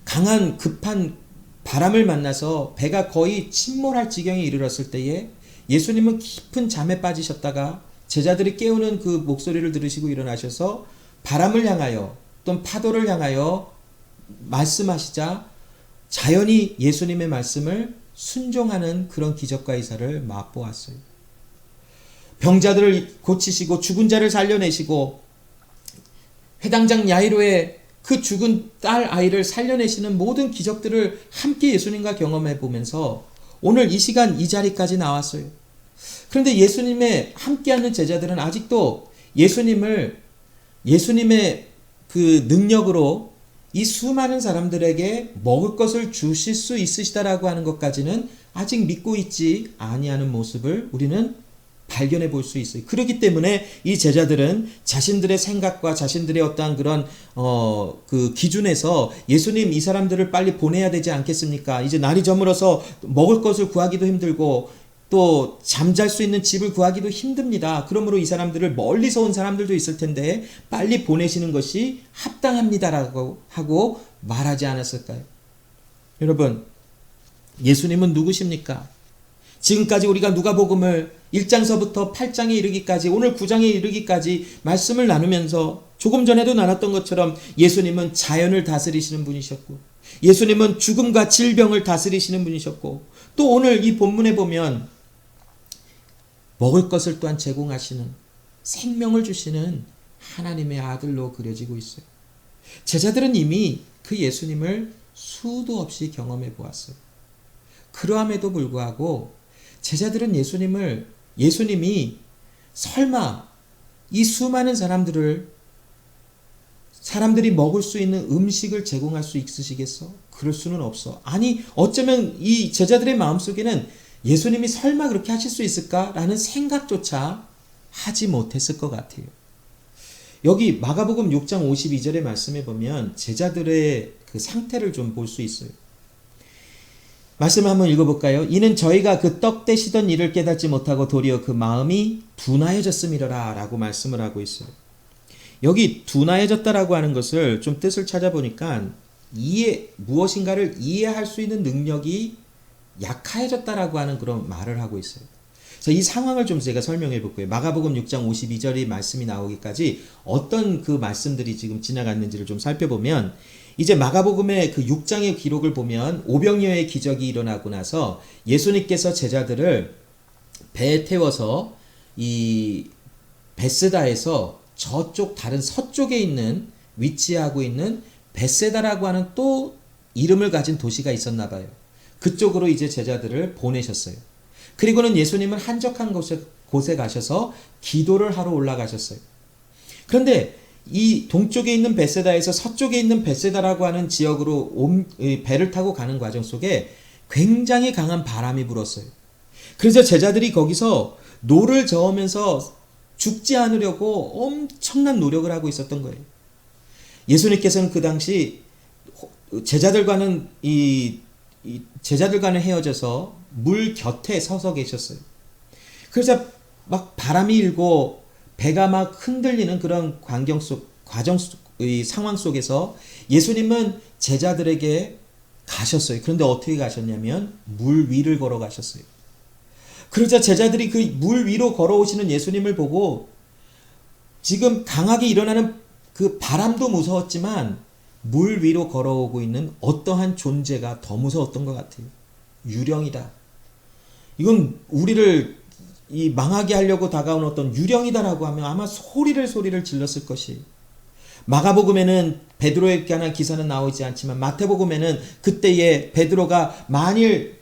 강한 급한 바람을 만나서 배가 거의 침몰할 지경에 이르렀을 때에 예수님은 깊은 잠에 빠지셨다가 제자들이 깨우는 그 목소리를 들으시고 일어나셔서 바람을 향하여 또는 파도를 향하여 말씀하시자 자연히 예수님의 말씀을 순종하는 그런 기적과 이사를 맛보았어요. 병자들을 고치시고 죽은 자를 살려내시고 회당장 야이로의 그 죽은 딸 아이를 살려내시는 모든 기적들을 함께 예수님과 경험해 보면서 오늘 이 시간 이 자리까지 나왔어요. 그런데 예수님의 함께하는 제자들은 아직도 예수님의 그 능력으로 이 수많은 사람들에게 먹을 것을 주실 수 있으시다라고 하는 것까지는 아직 믿고 있지 아니하는 모습을 우리는 발견해 볼 수 있어요. 그렇기 때문에 이 제자들은 자신들의 생각과 자신들의 어떠한 그런 그 기준에서 예수님 이 사람들을 빨리 보내야 되지 않겠습니까? 이제 날이 저물어서 먹을 것을 구하기도 힘들고 또 잠잘 수 있는 집을 구하기도 힘듭니다. 그러므로 이 사람들을 멀리서 온 사람들도 있을 텐데 빨리 보내시는 것이 합당합니다라고 하고 말하지 않았을까요? 여러분, 예수님은 누구십니까? 지금까지 우리가 누가복음을 1장서부터 8장에 이르기까지 오늘 9장에 이르기까지 말씀을 나누면서 조금 전에도 나눴던 것처럼 예수님은 자연을 다스리시는 분이셨고 예수님은 죽음과 질병을 다스리시는 분이셨고 또 오늘 이 본문에 보면 먹을 것을 또한 제공하시는 생명을 주시는 하나님의 아들로 그려지고 있어요. 제자들은 이미 그 예수님을 수도 없이 경험해 보았어요. 그러함에도 불구하고 제자들은 예수님이 설마 이 수많은 사람들이 먹을 수 있는 음식을 제공할 수 있으시겠어? 그럴 수는 없어. 아니, 어쩌면 이 제자들의 마음속에는 예수님이 설마 그렇게 하실 수 있을까라는 생각조차 하지 못했을 것 같아요. 여기 마가복음 6장 52절의 말씀에 보면 제자들의 그 상태를 좀 볼 수 있어요. 말씀을 한번 읽어볼까요? 이는 저희가 그 떡 떼시던 일을 깨닫지 못하고 도리어 그 마음이 둔하여졌음이러라 라고 말씀을 하고 있어요. 여기 둔하여졌다라고 하는 것을 좀 뜻을 찾아보니까 무엇인가를 이해할 수 있는 능력이 약해졌다라고 하는 그런 말을 하고 있어요. 그래서 이 상황을 좀 제가 설명해 볼 거예요. 마가복음 6장 52절의 말씀이 나오기까지 어떤 그 말씀들이 지금 지나갔는지를 좀 살펴보면 이제 마가복음의 그 6장의 기록을 보면 오병이어의 기적이 일어나고 나서 예수님께서 제자들을 배에 태워서 이 베스다에서 저쪽 다른 서쪽에 위치하고 있는 베세다라고 하는 또 이름을 가진 도시가 있었나 봐요. 그쪽으로 이제 제자들을 보내셨어요. 그리고는 예수님은 한적한 곳에 가셔서 기도를 하러 올라가셨어요. 그런데 이 동쪽에 있는 베세다에서 서쪽에 있는 베세다라고 하는 지역으로 배를 타고 가는 과정 속에 굉장히 강한 바람이 불었어요. 그래서 제자들이 거기서 노를 저으면서 죽지 않으려고 엄청난 노력을 하고 있었던 거예요. 예수님께서는 그 당시 제자들과는 헤어져서 물 곁에 서서 계셨어요. 그래서 막 바람이 일고 배가 막 흔들리는 그런 상황 속에서 예수님은 제자들에게 가셨어요. 그런데 어떻게 가셨냐면 물 위를 걸어 가셨어요. 그러자 제자들이 그 물 위로 걸어오시는 예수님을 보고 지금 강하게 일어나는 그 바람도 무서웠지만 물 위로 걸어오고 있는 어떠한 존재가 더 무서웠던 것 같아요. 유령이다. 이건 우리를 망하게 하려고 다가온 어떤 유령이다라고 하면 아마 소리를 질렀을 것이. 마가복음에는 베드로에 관한 기사는 나오지 않지만 마태복음에는 그때에 베드로가 만일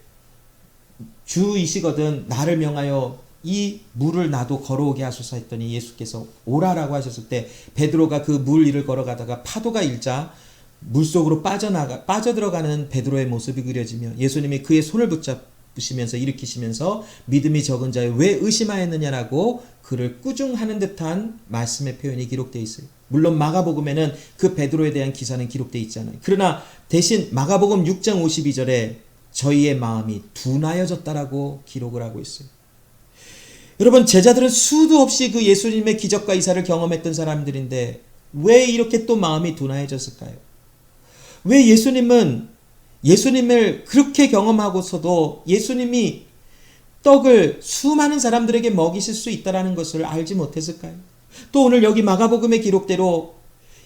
주이시거든 나를 명하여 이 물을 나도 걸어오게 하소서 했더니 예수께서 오라라고 하셨을 때 베드로가 그 물 위를 걸어가다가 파도가 일자 물속으로 빠져들어가는 베드로의 모습이 그려지며 예수님이 그의 손을 붙잡으시면서 일으키시면서 믿음이 적은 자여 왜 의심하였느냐라고 그를 꾸중하는 듯한 말씀의 표현이 기록되어 있어요. 물론 마가복음에는 그 베드로에 대한 기사는 기록되어 있지 않아요. 그러나 대신 마가복음 6장 52절에 저희의 마음이 둔하여졌다라고 기록을 하고 있어요. 여러분, 제자들은 수도 없이 그 예수님의 기적과 이사를 경험했던 사람들인데 왜 이렇게 또 마음이 둔하여졌을까요? 왜 예수님을 그렇게 경험하고서도 예수님이 떡을 수많은 사람들에게 먹이실 수 있다는 것을 알지 못했을까요? 또 오늘 여기 마가복음의 기록대로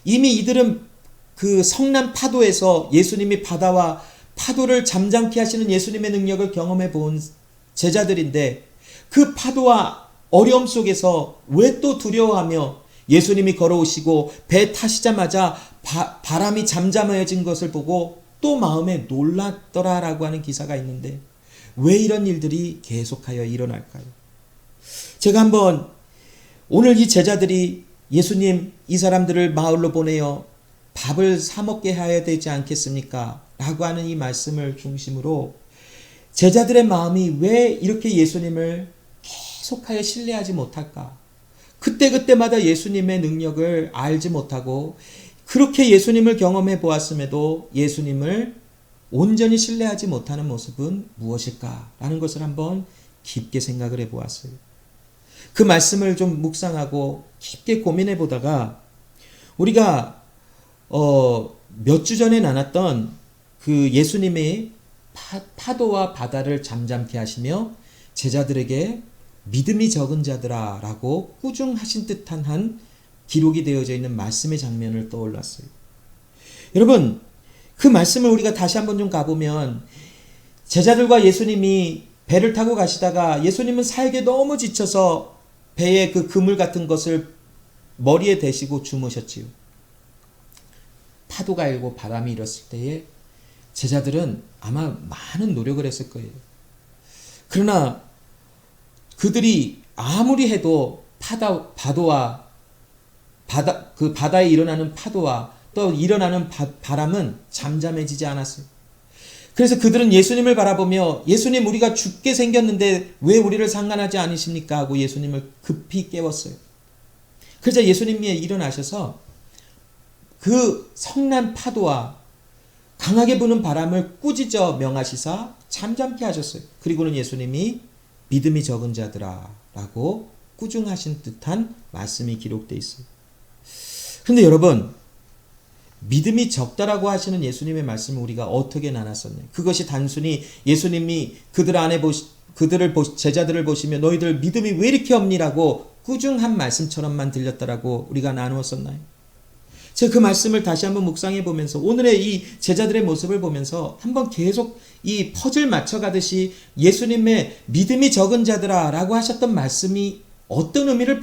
이미 이들은 그 성난 파도에서 예수님이 바다와 파도를 잠잠케 하시는 예수님의 능력을 경험해 본 제자들인데 그 파도와 어려움 속에서 왜 또 두려워하며 예수님이 걸어오시고 배 타시자마자 바람이 잠잠해진 것을 보고 또 마음에 놀랐더라라고 하는 기사가 있는데 왜 이런 일들이 계속하여 일어날까요? 제가 한번 오늘 이 제자들이 예수님 이 사람들을 마을로 보내어 밥을 사 먹게 해야 되지 않겠습니까? 라고 하는 이 말씀을 중심으로 제자들의 마음이 왜 이렇게 예수님을 계속하여 신뢰하지 못할까? 그때그때마다 예수님의 능력을 알지 못하고 그렇게 예수님을 경험해 보았음에도 예수님을 온전히 신뢰하지 못하는 모습은 무엇일까? 라는 것을 한번 깊게 생각을 해 보았어요. 그 말씀을 좀 묵상하고 깊게 고민해 보다가 우리가 몇 주 전에 나눴던 그 예수님이 파도와 바다를 잠잠케 하시며 제자들에게 믿음이 적은 자들아 라고 꾸중하신 듯한 한 기록이 되어져 있는 말씀의 장면을 떠올랐어요. 여러분, 그 말씀을 우리가 다시 한번 좀 가보면 제자들과 예수님이 배를 타고 가시다가 예수님은 사역에 너무 지쳐서 배에 그 그물 같은 것을 머리에 대시고 주무셨지요. 파도가 일고 바람이 일었을 때에 제자들은 아마 많은 노력을 했을 거예요. 그러나 그들이 아무리 해도 바다에 일어나는 파도와 또 일어나는 바람은 잠잠해지지 않았어요. 그래서 그들은 예수님을 바라보며 예수님 우리가 죽게 생겼는데 왜 우리를 상관하지 않으십니까? 하고 예수님을 급히 깨웠어요. 그러자 예수님이 일어나셔서 그 성난 파도와 강하게 부는 바람을 꾸짖어 명하시사 잠잠케 하셨어요. 그리고는 예수님이 믿음이 적은 자들아 라고 꾸중하신 듯한 말씀이 기록되어 있어요. 그런데 여러분, 믿음이 적다라고 하시는 예수님의 말씀을 우리가 어떻게 나눴었나요? 그것이 단순히 예수님이 제자들을 보시며 너희들 믿음이 왜 이렇게 없니라고 꾸중한 말씀처럼만 들렸다라고 우리가 나누었었나요? 제가 그 말씀을 다시 한번 묵상해 보면서 오늘의 이 제자들의 모습을 보면서 한번 계속 이 퍼즐 맞춰가듯이 예수님의 믿음이 적은 자들아 라고 하셨던 말씀이 어떤 의미를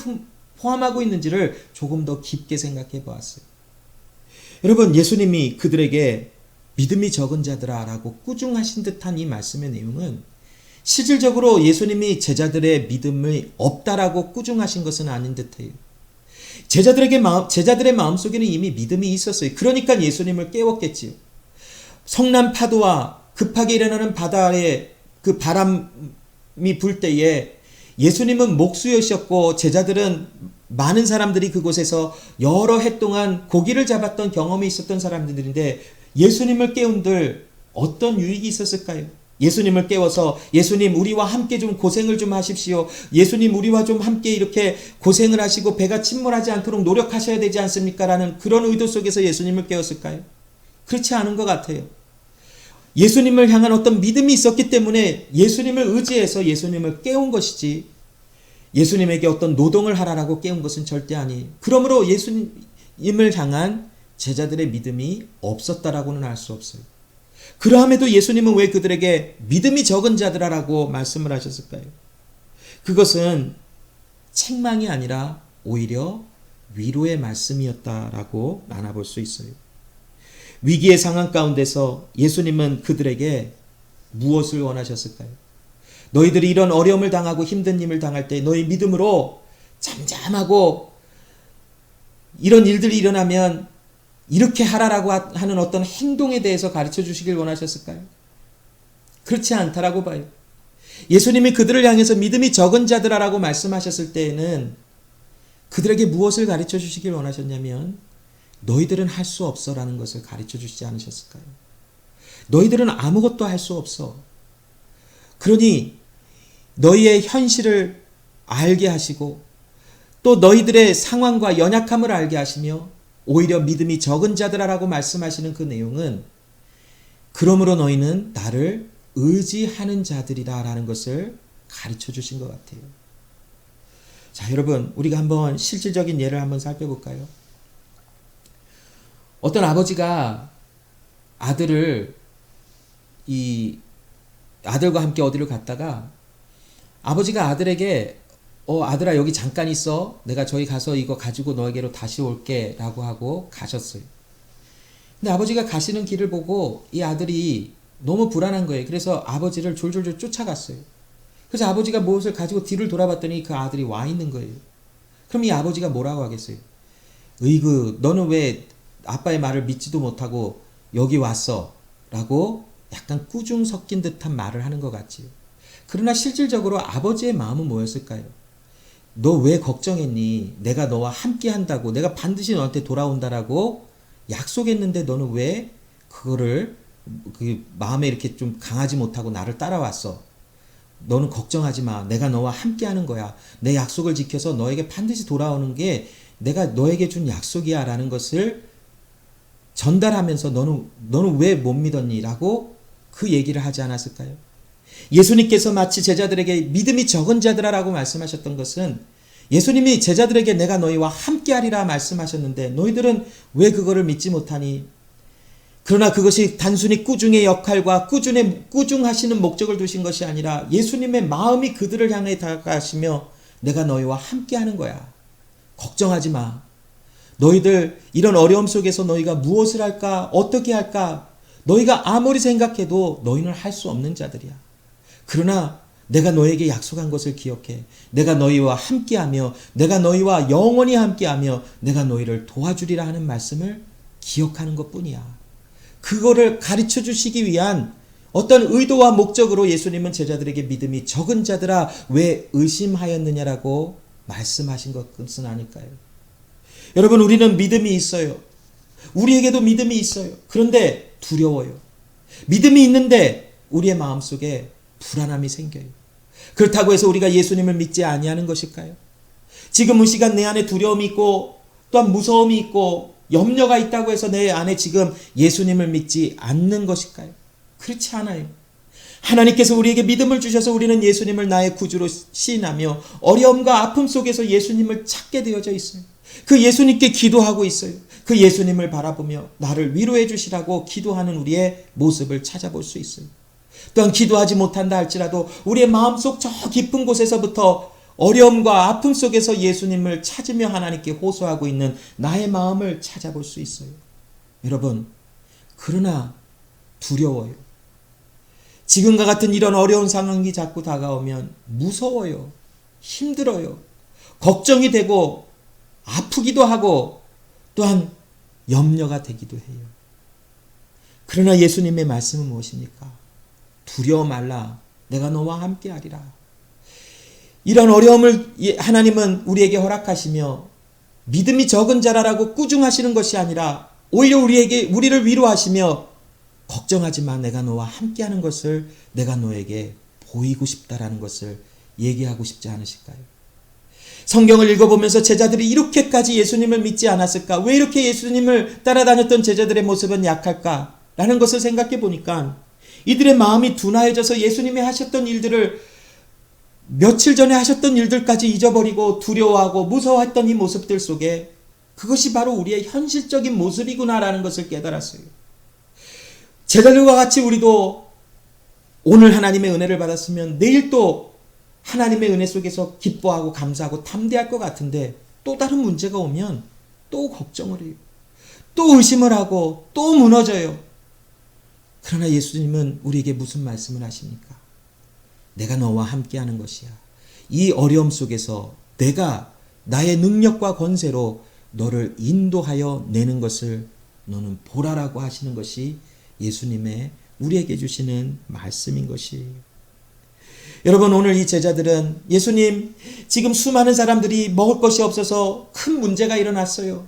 포함하고 있는지를 조금 더 깊게 생각해 보았어요. 여러분, 예수님이 그들에게 믿음이 적은 자들아 라고 꾸중하신 듯한 이 말씀의 내용은 실질적으로 예수님이 제자들의 믿음이 없다라고 꾸중하신 것은 아닌 듯해요. 제자들의 마음속에는 이미 믿음이 있었어요. 그러니까 예수님을 깨웠겠지요. 성난 파도와 급하게 일어나는 바다에 그 바람이 불 때에 예수님은 목수였었고 제자들은 많은 사람들이 그곳에서 여러 해 동안 고기를 잡았던 경험이 있었던 사람들인데 예수님을 깨운들 어떤 유익이 있었을까요? 예수님을 깨워서 예수님 우리와 함께 좀 고생을 좀 하십시오. 예수님 우리와 좀 함께 이렇게 고생을 하시고 배가 침몰하지 않도록 노력하셔야 되지 않습니까? 라는 그런 의도 속에서 예수님을 깨웠을까요? 그렇지 않은 것 같아요. 예수님을 향한 어떤 믿음이 있었기 때문에 예수님을 의지해서 예수님을 깨운 것이지 예수님에게 어떤 노동을 하라라고 깨운 것은 절대 아니에요. 그러므로 예수님을 향한 제자들의 믿음이 없었다라고는 알 수 없어요. 그러함에도 예수님은 왜 그들에게 믿음이 적은 자들아라고 말씀을 하셨을까요? 그것은 책망이 아니라 오히려 위로의 말씀이었다라고 나눠볼 수 있어요. 위기의 상황 가운데서 예수님은 그들에게 무엇을 원하셨을까요? 너희들이 이런 어려움을 당하고 힘든 일을 당할 때 너희 믿음으로 잠잠하고 이런 일들이 일어나면 이렇게 하라라고 하는 어떤 행동에 대해서 가르쳐 주시길 원하셨을까요? 그렇지 않다라고 봐요. 예수님이 그들을 향해서 믿음이 적은 자들아라고 말씀하셨을 때에는 그들에게 무엇을 가르쳐 주시길 원하셨냐면 너희들은 할 수 없어라는 것을 가르쳐 주시지 않으셨을까요? 너희들은 아무것도 할 수 없어. 그러니 너희의 현실을 알게 하시고 또 너희들의 상황과 연약함을 알게 하시며 오히려 믿음이 적은 자들아라고 말씀하시는 그 내용은 그러므로 너희는 나를 의지하는 자들이다 라는 것을 가르쳐 주신 것 같아요. 자, 여러분, 우리가 한번 실질적인 예를 한번 살펴볼까요? 어떤 아버지가 아들과 함께 어디를 갔다가 아버지가 아들에게 아들아 여기 잠깐 있어. 내가 저기 가서 이거 가지고 너에게로 다시 올게 라고 하고 가셨어요. 근데 아버지가 가시는 길을 보고 이 아들이 너무 불안한 거예요. 그래서 아버지를 졸졸졸 쫓아갔어요. 그래서 아버지가 무엇을 가지고 뒤를 돌아봤더니 그 아들이 와 있는 거예요. 그럼 이 아버지가 뭐라고 하겠어요? 으이그 너는 왜 아빠의 말을 믿지도 못하고 여기 왔어 라고 약간 꾸중 섞인 듯한 말을 하는 것 같지요. 그러나 실질적으로 아버지의 마음은 뭐였을까요? 너 왜 걱정했니? 내가 너와 함께 한다고, 내가 반드시 너한테 돌아온다라고 약속했는데 너는 왜 그거를 그 마음에 이렇게 좀 강하지 못하고 나를 따라왔어? 너는 걱정하지 마. 내가 너와 함께 하는 거야. 내 약속을 지켜서 너에게 반드시 돌아오는 게 내가 너에게 준 약속이야 라는 것을 전달하면서 너는 왜 못 믿었니? 라고 그 얘기를 하지 않았을까요? 예수님께서 마치 제자들에게 믿음이 적은 자들아 라고 말씀하셨던 것은 예수님이 제자들에게 내가 너희와 함께 하리라 말씀하셨는데 너희들은 왜 그거를 믿지 못하니? 그러나 그것이 단순히 꾸중의 역할과 꾸중하시는 목적을 두신 것이 아니라 예수님의 마음이 그들을 향해 다가가시며 내가 너희와 함께 하는 거야. 걱정하지 마. 너희들 이런 어려움 속에서 너희가 무엇을 할까? 어떻게 할까? 너희가 아무리 생각해도 너희는 할 수 없는 자들이야. 그러나 내가 너에게 약속한 것을 기억해. 내가 너희와 함께하며 내가 너희와 영원히 함께하며 내가 너희를 도와주리라 하는 말씀을 기억하는 것뿐이야. 그거를 가르쳐 주시기 위한 어떤 의도와 목적으로 예수님은 제자들에게 믿음이 적은 자들아 왜 의심하였느냐라고 말씀하신 것은 아닐까요? 여러분, 우리는 믿음이 있어요. 우리에게도 믿음이 있어요. 그런데 두려워요. 믿음이 있는데 우리의 마음속에 불안함이 생겨요. 그렇다고 해서 우리가 예수님을 믿지 아니하는 것일까요? 지금 이 시간 내 안에 두려움이 있고 또한 무서움이 있고 염려가 있다고 해서 내 안에 지금 예수님을 믿지 않는 것일까요? 그렇지 않아요. 하나님께서 우리에게 믿음을 주셔서 우리는 예수님을 나의 구주로 시인하며 어려움과 아픔 속에서 예수님을 찾게 되어져 있어요. 그 예수님께 기도하고 있어요. 그 예수님을 바라보며 나를 위로해 주시라고 기도하는 우리의 모습을 찾아볼 수 있어요. 또한 기도하지 못한다 할지라도 우리의 마음속 저 깊은 곳에서부터 어려움과 아픔 속에서 예수님을 찾으며 하나님께 호소하고 있는 나의 마음을 찾아볼 수 있어요. 여러분, 그러나 두려워요. 지금과 같은 이런 어려운 상황이 자꾸 다가오면 무서워요. 힘들어요. 걱정이 되고 아프기도 하고 또한 염려가 되기도 해요. 그러나 예수님의 말씀은 무엇입니까? 두려워 말라. 내가 너와 함께 하리라. 이런 어려움을 하나님은 우리에게 허락하시며 믿음이 적은 자라라고 꾸중하시는 것이 아니라 오히려 우리를 위로하시며 걱정하지 마. 내가 너와 함께 하는 것을 내가 너에게 보이고 싶다라는 것을 얘기하고 싶지 않으실까요? 성경을 읽어보면서 제자들이 이렇게까지 예수님을 믿지 않았을까? 왜 이렇게 예수님을 따라다녔던 제자들의 모습은 약할까? 라는 것을 생각해 보니까 이들의 마음이 둔하여져서 예수님이 하셨던 일들을 며칠 전에 하셨던 일들까지 잊어버리고 두려워하고 무서워했던 이 모습들 속에 그것이 바로 우리의 현실적인 모습이구나라는 것을 깨달았어요. 제자들과 같이 우리도 오늘 하나님의 은혜를 받았으면 내일 또 하나님의 은혜 속에서 기뻐하고 감사하고 담대할 것 같은데 또 다른 문제가 오면 또 걱정을 해요. 또 의심을 하고 또 무너져요. 그러나 예수님은 우리에게 무슨 말씀을 하십니까? 내가 너와 함께 하는 것이야. 이 어려움 속에서 내가 나의 능력과 권세로 너를 인도하여 내는 것을 너는 보라라고 하시는 것이 예수님의 우리에게 주시는 말씀인 것이에요. 여러분, 오늘 이 제자들은 예수님, 지금 수많은 사람들이 먹을 것이 없어서 큰 문제가 일어났어요.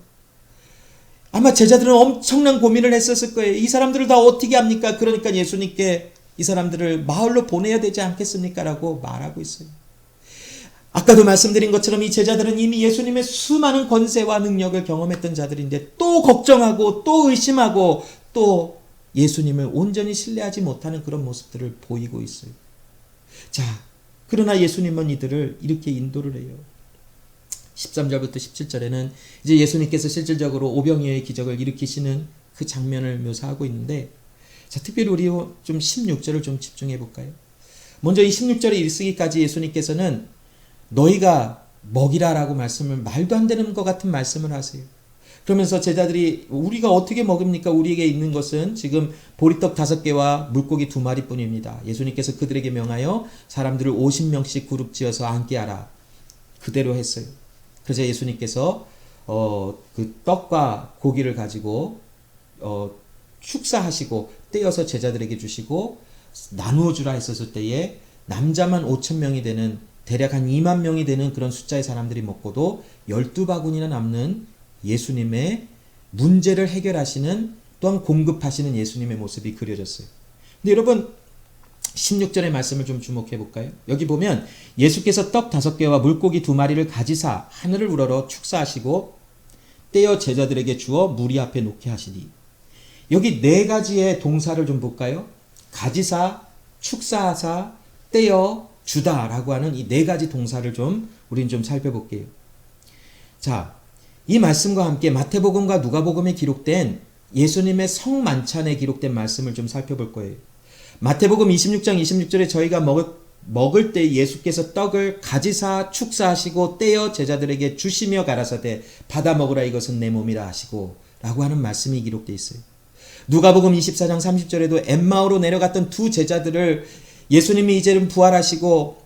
아마 제자들은 엄청난 고민을 했었을 거예요. 이 사람들을 다 어떻게 합니까? 그러니까 예수님께 이 사람들을 마을로 보내야 되지 않겠습니까? 라고 말하고 있어요. 아까도 말씀드린 것처럼 이 제자들은 이미 예수님의 수많은 권세와 능력을 경험했던 자들인데 또 걱정하고 또 의심하고 또 예수님을 온전히 신뢰하지 못하는 그런 모습들을 보이고 있어요. 자, 그러나 예수님은 이들을 이렇게 인도를 해요. 13절부터 17절에는 이제 예수님께서 실질적으로 오병이어의 기적을 일으키시는 그 장면을 묘사하고 있는데, 자, 특별히 우리 좀 16절을 좀 집중해 볼까요? 먼저 이 16절에 이르시기까지 예수님께서는 너희가 먹이라라고 말도 안 되는 것 같은 말씀을 하세요. 그러면서 제자들이 우리가 어떻게 먹입니까? 우리에게 있는 것은 지금 보리떡 5개와 물고기 2마리뿐입니다. 예수님께서 그들에게 명하여 사람들을 50명씩 그룹 지어서 앉게 하라. 그대로 했어요. 그래서 예수님께서 그 떡과 고기를 가지고 축사하시고 떼어서 제자들에게 주시고 나누어 주라 했었을 때에 남자만 5,000명이 되는 대략 한 2만 명이 되는 그런 숫자의 사람들이 먹고도 12바구니나 남는 예수님의 문제를 해결하시는 또한 공급하시는 예수님의 모습이 그려졌어요. 근데 여러분 16절의 말씀을 좀 주목해 볼까요? 여기 보면 예수께서 떡 5개와 물고기 2마리를 가지사 하늘을 우러러 축사하시고 떼어 제자들에게 주어 무리 앞에 놓게 하시니, 여기 4가지의 동사를 좀 볼까요? 가지사, 축사하사, 떼어 주다라고 하는 이 4가지 동사를 우린 좀 살펴볼게요. 자, 이 말씀과 함께 마태복음과 누가복음에 기록된 예수님의 성만찬에 기록된 말씀을 좀 살펴볼 거예요. 마태복음 26장 26절에 저희가 먹을 때 예수께서 떡을 가지사 축사하시고 떼어 제자들에게 주시며 가라사대 받아 먹으라 이것은 내 몸이라 하시고 라고 하는 말씀이 기록되어 있어요. 누가복음 24장 30절에도 엠마오로 내려갔던 2 제자들을 예수님이 이제는 부활하시고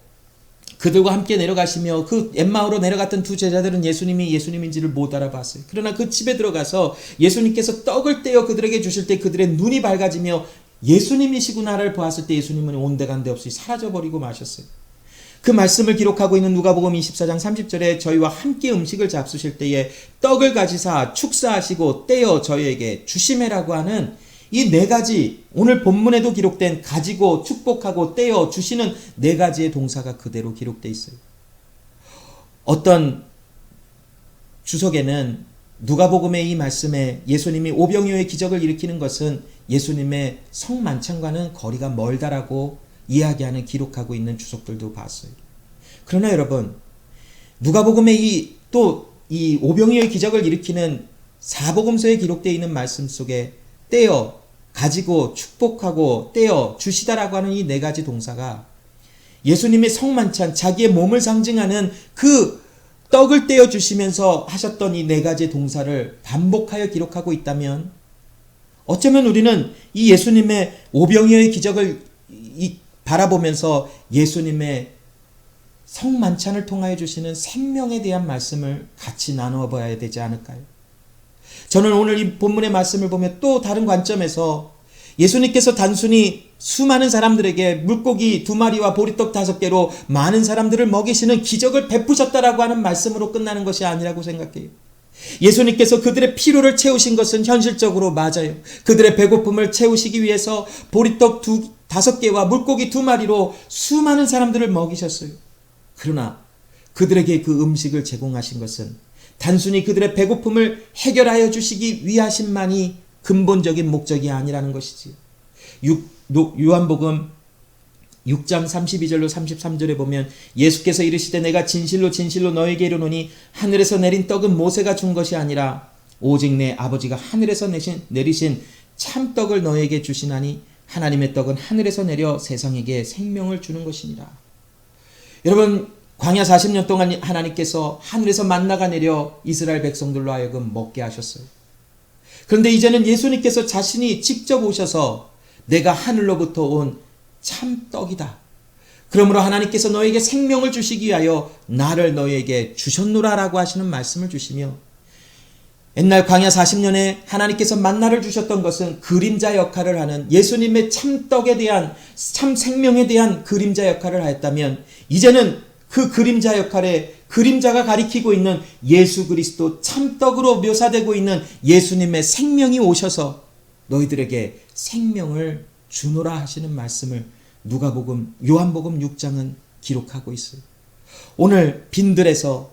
그들과 함께 내려가시며 그 엠마오로 내려갔던 2 제자들은 예수님이 예수님인지를 못 알아봤어요. 그러나 그 집에 들어가서 예수님께서 떡을 떼어 그들에게 주실 때 그들의 눈이 밝아지며 예수님이시구나를 보았을 때 예수님은 온데간데 없이 사라져버리고 마셨어요. 그 말씀을 기록하고 있는 누가복음 24장 30절에 저희와 함께 음식을 잡수실 때에 떡을 가지사 축사하시고 떼어 저희에게 주시매라고 하는 이 4가지, 오늘 본문에도 기록된 가지고 축복하고 떼어 주시는 4가지의 동사가 그대로 기록되어 있어요. 어떤 주석에는 누가복음의 이 말씀에 예수님이 오병이어의 기적을 일으키는 것은 예수님의 성만찬과는 거리가 멀다라고 이야기하는 기록하고 있는 주석들도 봤어요. 그러나 여러분, 누가복음의 이 오병이어의 기적을 일으키는 사복음서에 기록되어 있는 말씀 속에 떼어 가지고 축복하고 떼어 주시다라고 하는 이 4가지 동사가 예수님의 성만찬, 자기의 몸을 상징하는 그 떡을 떼어 주시면서 하셨던 이 4가지 동사를 반복하여 기록하고 있다면 어쩌면 우리는 이 예수님의 오병이어의 기적을 바라보면서 예수님의 성만찬을 통하여 주시는 생명에 대한 말씀을 같이 나누어 봐야 되지 않을까요? 저는 오늘 이 본문의 말씀을 보며 또 다른 관점에서 예수님께서 단순히 수많은 사람들에게 물고기 2마리와 보리떡 5개로 많은 사람들을 먹이시는 기적을 베푸셨다라고 하는 말씀으로 끝나는 것이 아니라고 생각해요. 예수님께서 그들의 필요를 채우신 것은 현실적으로 맞아요. 그들의 배고픔을 채우시기 위해서 보리떡 5개와 물고기 2마리로 수많은 사람들을 먹이셨어요. 그러나 그들에게 그 음식을 제공하신 것은 단순히 그들의 배고픔을 해결하여 주시기 위하심만이 근본적인 목적이 아니라는 것이지요. 요한복음 6장 32절로 33절에 보면 예수께서 이르시되 내가 진실로 진실로 너에게 이르노니 하늘에서 내린 떡은 모세가 준 것이 아니라 오직 내 아버지가 하늘에서 내리신 참떡을 너에게 주시나니 하나님의 떡은 하늘에서 내려 세상에게 생명을 주는 것이니라. 여러분, 광야 40년 동안 하나님께서 하늘에서 만나가 내려 이스라엘 백성들로 하여금 먹게 하셨어요. 그런데 이제는 예수님께서 자신이 직접 오셔서 내가 하늘로부터 온 참떡이다. 그러므로 하나님께서 너에게 생명을 주시기 위하여 나를 너에게 주셨노라라고 하시는 말씀을 주시며, 옛날 광야 40년에 하나님께서 만나를 주셨던 것은 그림자 역할을 하는 예수님의 참떡에 대한 참 생명에 대한 그림자 역할을 하였다면, 이제는 그 그림자 역할에 그림자가 가리키고 있는 예수 그리스도 참떡으로 묘사되고 있는 예수님의 생명이 오셔서 너희들에게 생명을 주노라 하시는 말씀을 요한복음 6장은 기록하고 있어요. 오늘 빈들에서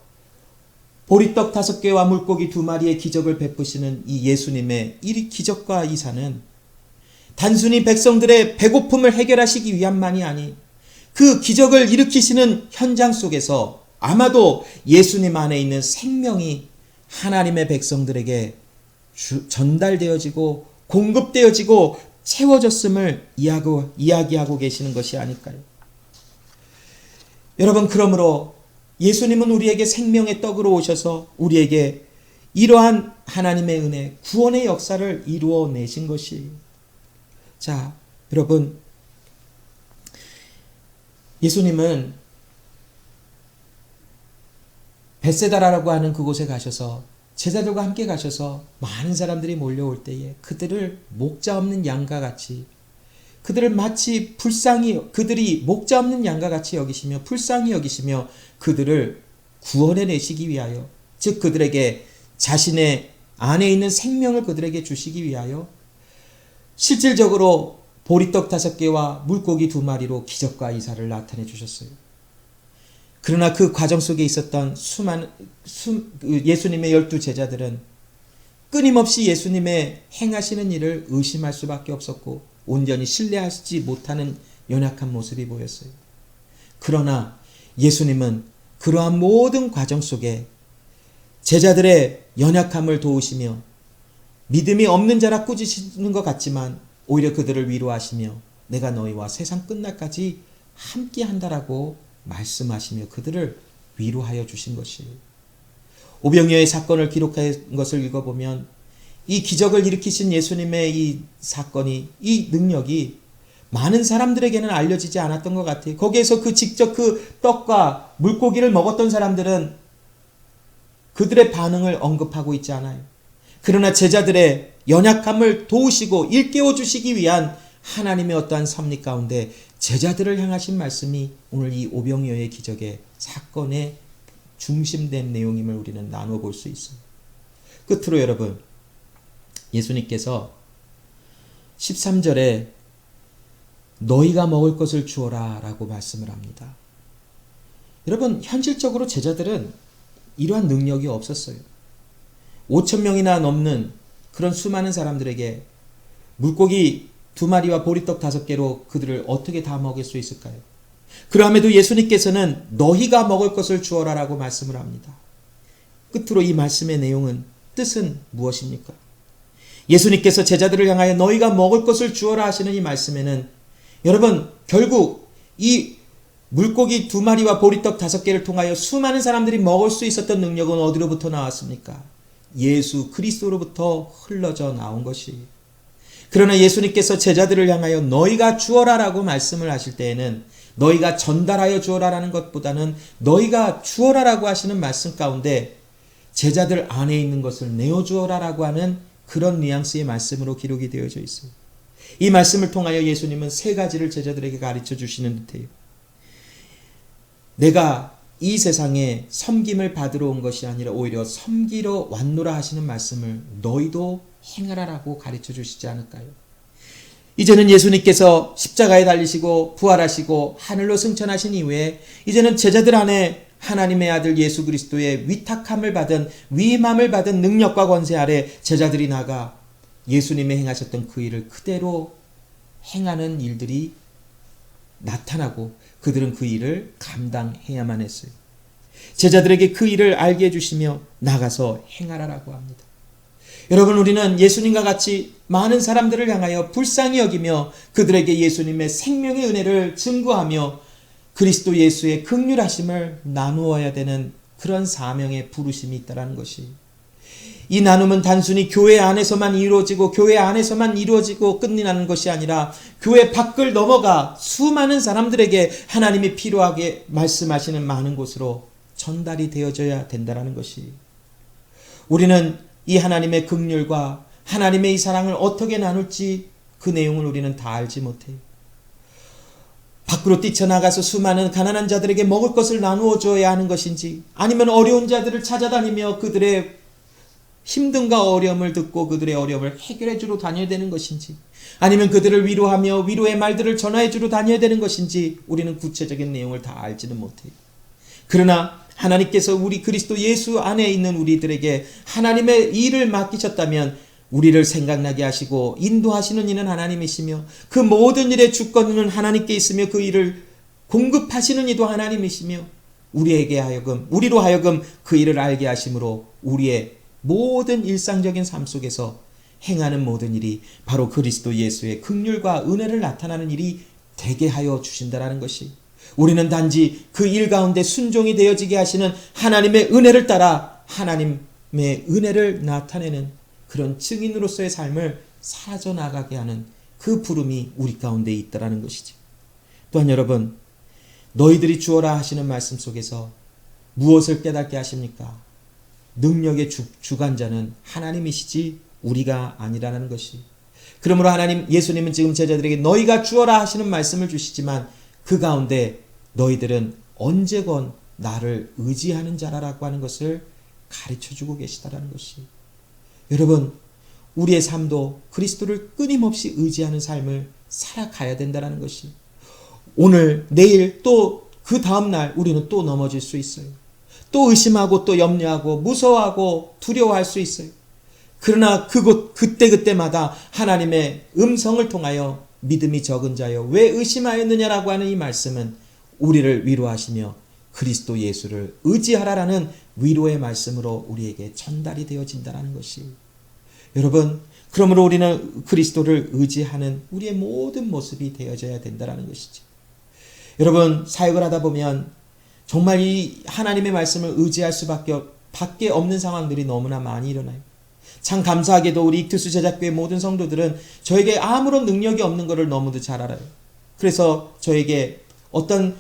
보리떡 5개와 물고기 2마리의 기적을 베푸시는 이 예수님의 이 기적과 이사는 단순히 백성들의 배고픔을 해결하시기 위함만이 아니, 그 기적을 일으키시는 현장 속에서 아마도 예수님 안에 있는 생명이 하나님의 백성들에게 전달되어지고 공급되어지고 채워졌음을 이야기하고 계시는 것이 아닐까요? 여러분, 그러므로 예수님은 우리에게 생명의 떡으로 오셔서 우리에게 이러한 하나님의 은혜, 구원의 역사를 이루어내신 것이에요. 자, 여러분, 예수님은 벳세다라고 하는 그곳에 가셔서 제자들과 함께 가셔서 많은 사람들이 몰려올 때에 그들을 목자 없는 양과 같이, 그들을 마치 그들이 목자 없는 양과 같이 여기시며 불쌍히 여기시며 그들을 구원해 내시기 위하여, 즉 그들에게 자신의 안에 있는 생명을 그들에게 주시기 위하여 실질적으로 보리떡 5개와 물고기 2마리로 기적과 이사를 나타내 주셨어요. 그러나 그 과정 속에 있었던 예수님의 12 제자들은 끊임없이 예수님의 행하시는 일을 의심할 수밖에 없었고 온전히 신뢰하지 못하는 연약한 모습이 보였어요. 그러나 예수님은 그러한 모든 과정 속에 제자들의 연약함을 도우시며 믿음이 없는 자라 꾸짖으시는 것 같지만 오히려 그들을 위로하시며 내가 너희와 세상 끝날까지 함께 한다라고 말씀하시며 그들을 위로하여 주신 것이에요. 오병이어의 사건을 기록한 것을 읽어보면 이 기적을 일으키신 예수님의 이 사건이, 이 능력이 많은 사람들에게는 알려지지 않았던 것 같아요. 거기에서 직접 그 떡과 물고기를 먹었던 사람들은 그들의 반응을 언급하고 있지 않아요. 그러나 제자들의 연약함을 도우시고 일깨워 주시기 위한 하나님의 어떠한 섭리 가운데 제자들을 향하신 말씀이 오늘 이 오병이어의 기적의 사건의 중심된 내용임을 우리는 나누어 볼 수 있습니다. 끝으로 여러분, 예수님께서 13절에 너희가 먹을 것을 주어라 라고 말씀을 합니다. 여러분, 현실적으로 제자들은 이러한 능력이 없었어요. 5,000명이나 넘는 그런 수많은 사람들에게 물고기 2마리와 보리떡 5개로 그들을 어떻게 다 먹일 수 있을까요? 그럼에도 예수님께서는 너희가 먹을 것을 주어라 라고 말씀을 합니다. 끝으로 이 말씀의 내용은, 뜻은 무엇입니까? 예수님께서 제자들을 향하여 너희가 먹을 것을 주어라 하시는 이 말씀에는 여러분, 결국 이 물고기 2마리와 보리떡 5개를 통하여 수많은 사람들이 먹을 수 있었던 능력은 어디로부터 나왔습니까? 예수 그리스도로부터 흘러져 나온 것이. 그러나 예수님께서 제자들을 향하여 너희가 주어라 라고 말씀을 하실 때에는 너희가 전달하여 주어라 라는 것보다는 너희가 주어라 라고 하시는 말씀 가운데 제자들 안에 있는 것을 내어주어라 라고 하는 그런 뉘앙스의 말씀으로 기록이 되어져 있습니다. 이 말씀을 통하여 예수님은 3가지를 제자들에게 가르쳐 주시는 듯해요. 내가 이 세상에 섬김을 받으러 온 것이 아니라 오히려 섬기러 왔노라 하시는 말씀을 너희도 행하라라고 가르쳐 주시지 않을까요? 이제는 예수님께서 십자가에 달리시고 부활하시고 하늘로 승천하신 이후에 이제는 제자들 안에 하나님의 아들 예수 그리스도의 위탁함을 받은, 위임함을 받은 능력과 권세 아래 제자들이 나가 예수님의 행하셨던 그 일을 그대로 행하는 일들이 나타나고 그들은 그 일을 감당해야만 했어요. 제자들에게 그 일을 알게 해주시며 나가서 행하라라고 합니다. 여러분, 우리는 예수님과 같이 많은 사람들을 향하여 불쌍히 여기며 그들에게 예수님의 생명의 은혜를 증거하며 그리스도 예수의 긍휼하심을 나누어야 되는 그런 사명의 부르심이 있다는 것이, 이 나눔은 단순히 교회 안에서만 이루어지고 끝이 나는 것이 아니라 교회 밖을 넘어가 수많은 사람들에게 하나님이 필요하게 말씀하시는 많은 곳으로 전달이 되어져야 된다는 것이, 우리는 이 하나님의 긍휼과 하나님의 이 사랑을 어떻게 나눌지 그 내용을 우리는 다 알지 못해요. 밖으로 뛰쳐나가서 수많은 가난한 자들에게 먹을 것을 나누어 줘야 하는 것인지, 아니면 어려운 자들을 찾아다니며 그들의 힘듦과 어려움을 듣고 그들의 어려움을 해결해 주러 다녀야 되는 것인지, 아니면 그들을 위로하며 위로의 말들을 전하해 주러 다녀야 되는 것인지 우리는 구체적인 내용을 다 알지는 못해요. 그러나 하나님께서 우리 그리스도 예수 안에 있는 우리들에게 하나님의 일을 맡기셨다면 우리를 생각나게 하시고 인도하시는 이는 하나님이시며 그 모든 일의 주권은 하나님께 있으며 그 일을 공급하시는 이도 하나님이시며 우리로 하여금 그 일을 알게 하심으로 우리의 모든 일상적인 삶 속에서 행하는 모든 일이 바로 그리스도 예수의 긍휼과 은혜를 나타나는 일이 되게 하여 주신다라는 것이, 우리는 단지 그 일 가운데 순종이 되어지게 하시는 하나님의 은혜를 따라 하나님의 은혜를 나타내는 그런 증인으로서의 삶을 사라져 나가게 하는 그 부름이 우리 가운데 있다라는 것이죠. 또한 여러분, 너희들이 주어라 하시는 말씀 속에서 무엇을 깨닫게 하십니까? 능력의 주관자는 하나님이시지 우리가 아니라는 것이. 그러므로 예수님은 지금 제자들에게 너희가 주어라 하시는 말씀을 주시지만 그 가운데 너희들은 언제건 나를 의지하는 자라라고 하는 것을 가르쳐주고 계시다라는 것이. 여러분, 우리의 삶도 그리스도를 끊임없이 의지하는 삶을 살아가야 된다는 것이. 오늘, 내일, 또 그 다음날 우리는 또 넘어질 수 있어요. 또 의심하고 또 염려하고 무서워하고 두려워할 수 있어요. 그러나 그때마다 하나님의 음성을 통하여 믿음이 적은 자여 왜 의심하였느냐라고 하는 이 말씀은 우리를 위로하시며 그리스도 예수를 의지하라라는 위로의 말씀으로 우리에게 전달이 되어진다는 것이. 여러분, 그러므로 우리는 그리스도를 의지하는 우리의 모든 모습이 되어져야 된다는 것이지. 여러분, 사역을 하다 보면 정말 이 하나님의 말씀을 의지할 밖에 없는 상황들이 너무나 많이 일어나요. 참 감사하게도 우리 익투스 제작교회 모든 성도들은 저에게 아무런 능력이 없는 것을 너무도 잘 알아요. 그래서 저에게 어떤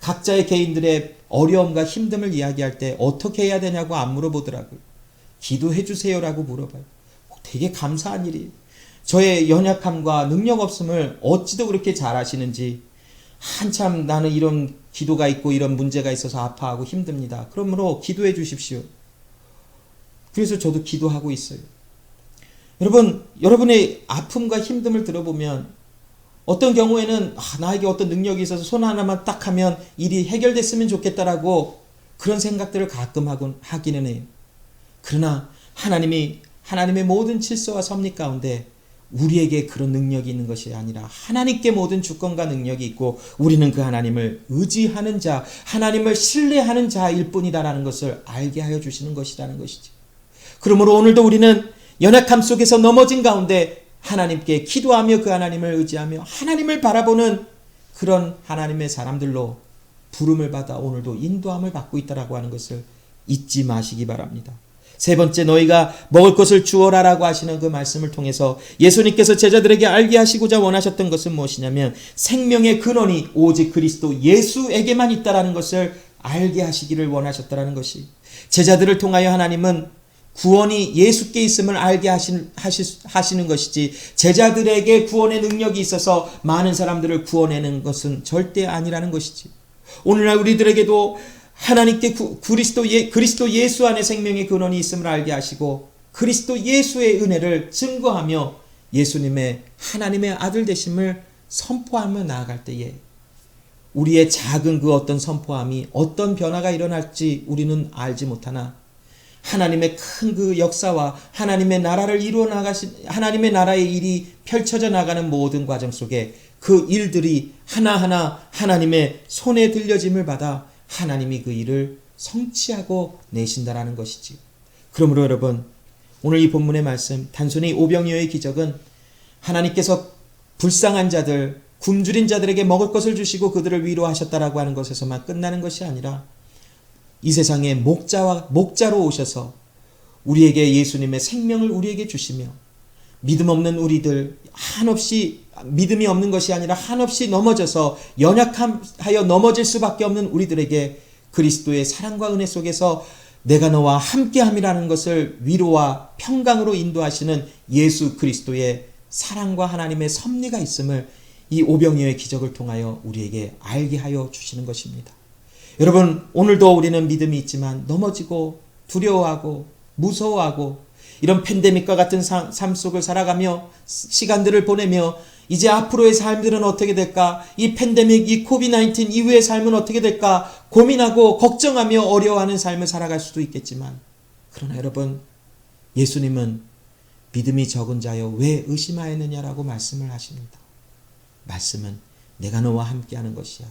각자의 개인들의 어려움과 힘듦을 이야기할 때 어떻게 해야 되냐고 안 물어보더라고요. 기도해 주세요라고 물어봐요. 되게 감사한 일이에요. 저의 연약함과 능력 없음을 어찌도 그렇게 잘 아시는지. 한참 나는 이런 기도가 있고 이런 문제가 있어서 아파하고 힘듭니다. 그러므로 기도해 주십시오. 그래서 저도 기도하고 있어요. 여러분, 여러분의 아픔과 힘듦을 들어보면 어떤 경우에는 나에게 어떤 능력이 있어서 손 하나만 딱 하면 일이 해결됐으면 좋겠다라고 그런 생각들을 가끔 하기는 해요. 그러나 하나님의 모든 질서와 섭리 가운데 우리에게 그런 능력이 있는 것이 아니라 하나님께 모든 주권과 능력이 있고 우리는 그 하나님을 의지하는 자, 하나님을 신뢰하는 자일 뿐이다라는 것을 알게 하여 주시는 것이라는 것이지. 그러므로 오늘도 우리는 연약함 속에서 넘어진 가운데 하나님께 기도하며 그 하나님을 의지하며 하나님을 바라보는 그런 하나님의 사람들로 부름을 받아 오늘도 인도함을 받고 있다라고 하는 것을 잊지 마시기 바랍니다. 세 번째, 너희가 먹을 것을 주어라라고 하시는 그 말씀을 통해서 예수님께서 제자들에게 알게 하시고자 원하셨던 것은 무엇이냐면 생명의 근원이 오직 그리스도 예수에게만 있다라는 것을 알게 하시기를 원하셨다라는 것이. 제자들을 통하여 하나님은 구원이 예수께 있음을 알게 하시는 것이지 제자들에게 구원의 능력이 있어서 많은 사람들을 구원하는 것은 절대 아니라는 것이지. 오늘날 우리들에게도 하나님께 그리스도 예수 안에 생명의 근원이 있음을 알게 하시고 그리스도 예수의 은혜를 증거하며 예수님의 하나님의 아들 되심을 선포하며 나아갈 때에 우리의 작은 그 어떤 선포함이 어떤 변화가 일어날지 우리는 알지 못하나 하나님의 큰 그 역사와 하나님의 나라를 이루어 하나님의 나라의 일이 펼쳐져 나가는 모든 과정 속에 그 일들이 하나하나 하나님의 손에 들려짐을 받아 하나님이 그 일을 성취하고 내신다라는 것이지. 그러므로 여러분, 오늘 이 본문의 말씀, 단순히 오병이어의 기적은 하나님께서 불쌍한 자들, 굶주린 자들에게 먹을 것을 주시고 그들을 위로하셨다라고 하는 것에서만 끝나는 것이 아니라 이 세상에 목자로 오셔서 우리에게 예수님의 생명을 우리에게 주시며 믿음 없는 우리들 한없이 믿음이 없는 것이 아니라 한없이 넘어져서 연약하여 넘어질 수밖에 없는 우리들에게 그리스도의 사랑과 은혜 속에서 내가 너와 함께함이라는 것을 위로와 평강으로 인도하시는 예수 그리스도의 사랑과 하나님의 섭리가 있음을 이 오병이어의 기적을 통하여 우리에게 알게 하여 주시는 것입니다. 여러분, 오늘도 우리는 믿음이 있지만 넘어지고 두려워하고 무서워하고 이런 팬데믹과 같은 삶 속을 살아가며 시간들을 보내며 이제 앞으로의 삶들은 어떻게 될까? 이 팬데믹, 이 코비드-19 이후의 삶은 어떻게 될까? 고민하고 걱정하며 어려워하는 삶을 살아갈 수도 있겠지만 그러나 여러분, 예수님은 믿음이 적은 자여 왜 의심하였느냐라고 말씀을 하십니다. 말씀은 내가 너와 함께하는 것이야.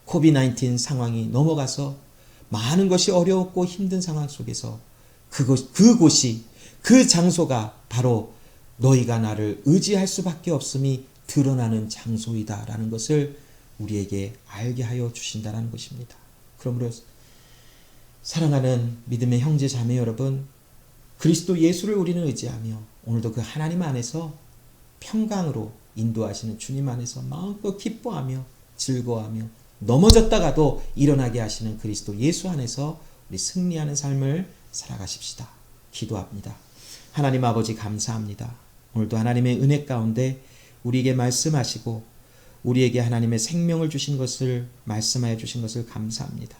코비드-19 상황이 넘어가서 많은 것이 어려웠고 힘든 상황 속에서 그곳이 그 장소가 바로 너희가 나를 의지할 수밖에 없음이 드러나는 장소이다라는 것을 우리에게 알게 하여 주신다라는 것입니다. 그러므로 사랑하는 믿음의 형제 자매 여러분, 그리스도 예수를 우리는 의지하며 오늘도 그 하나님 안에서 평강으로 인도하시는 주님 안에서 마음껏 기뻐하며 즐거워하며 넘어졌다가도 일어나게 하시는 그리스도 예수 안에서 우리 승리하는 삶을 살아가십시다. 기도합니다. 하나님 아버지 감사합니다. 오늘도 하나님의 은혜 가운데 우리에게 말씀하시고 우리에게 하나님의 생명을 주신 것을 말씀하여 주신 것을 감사합니다.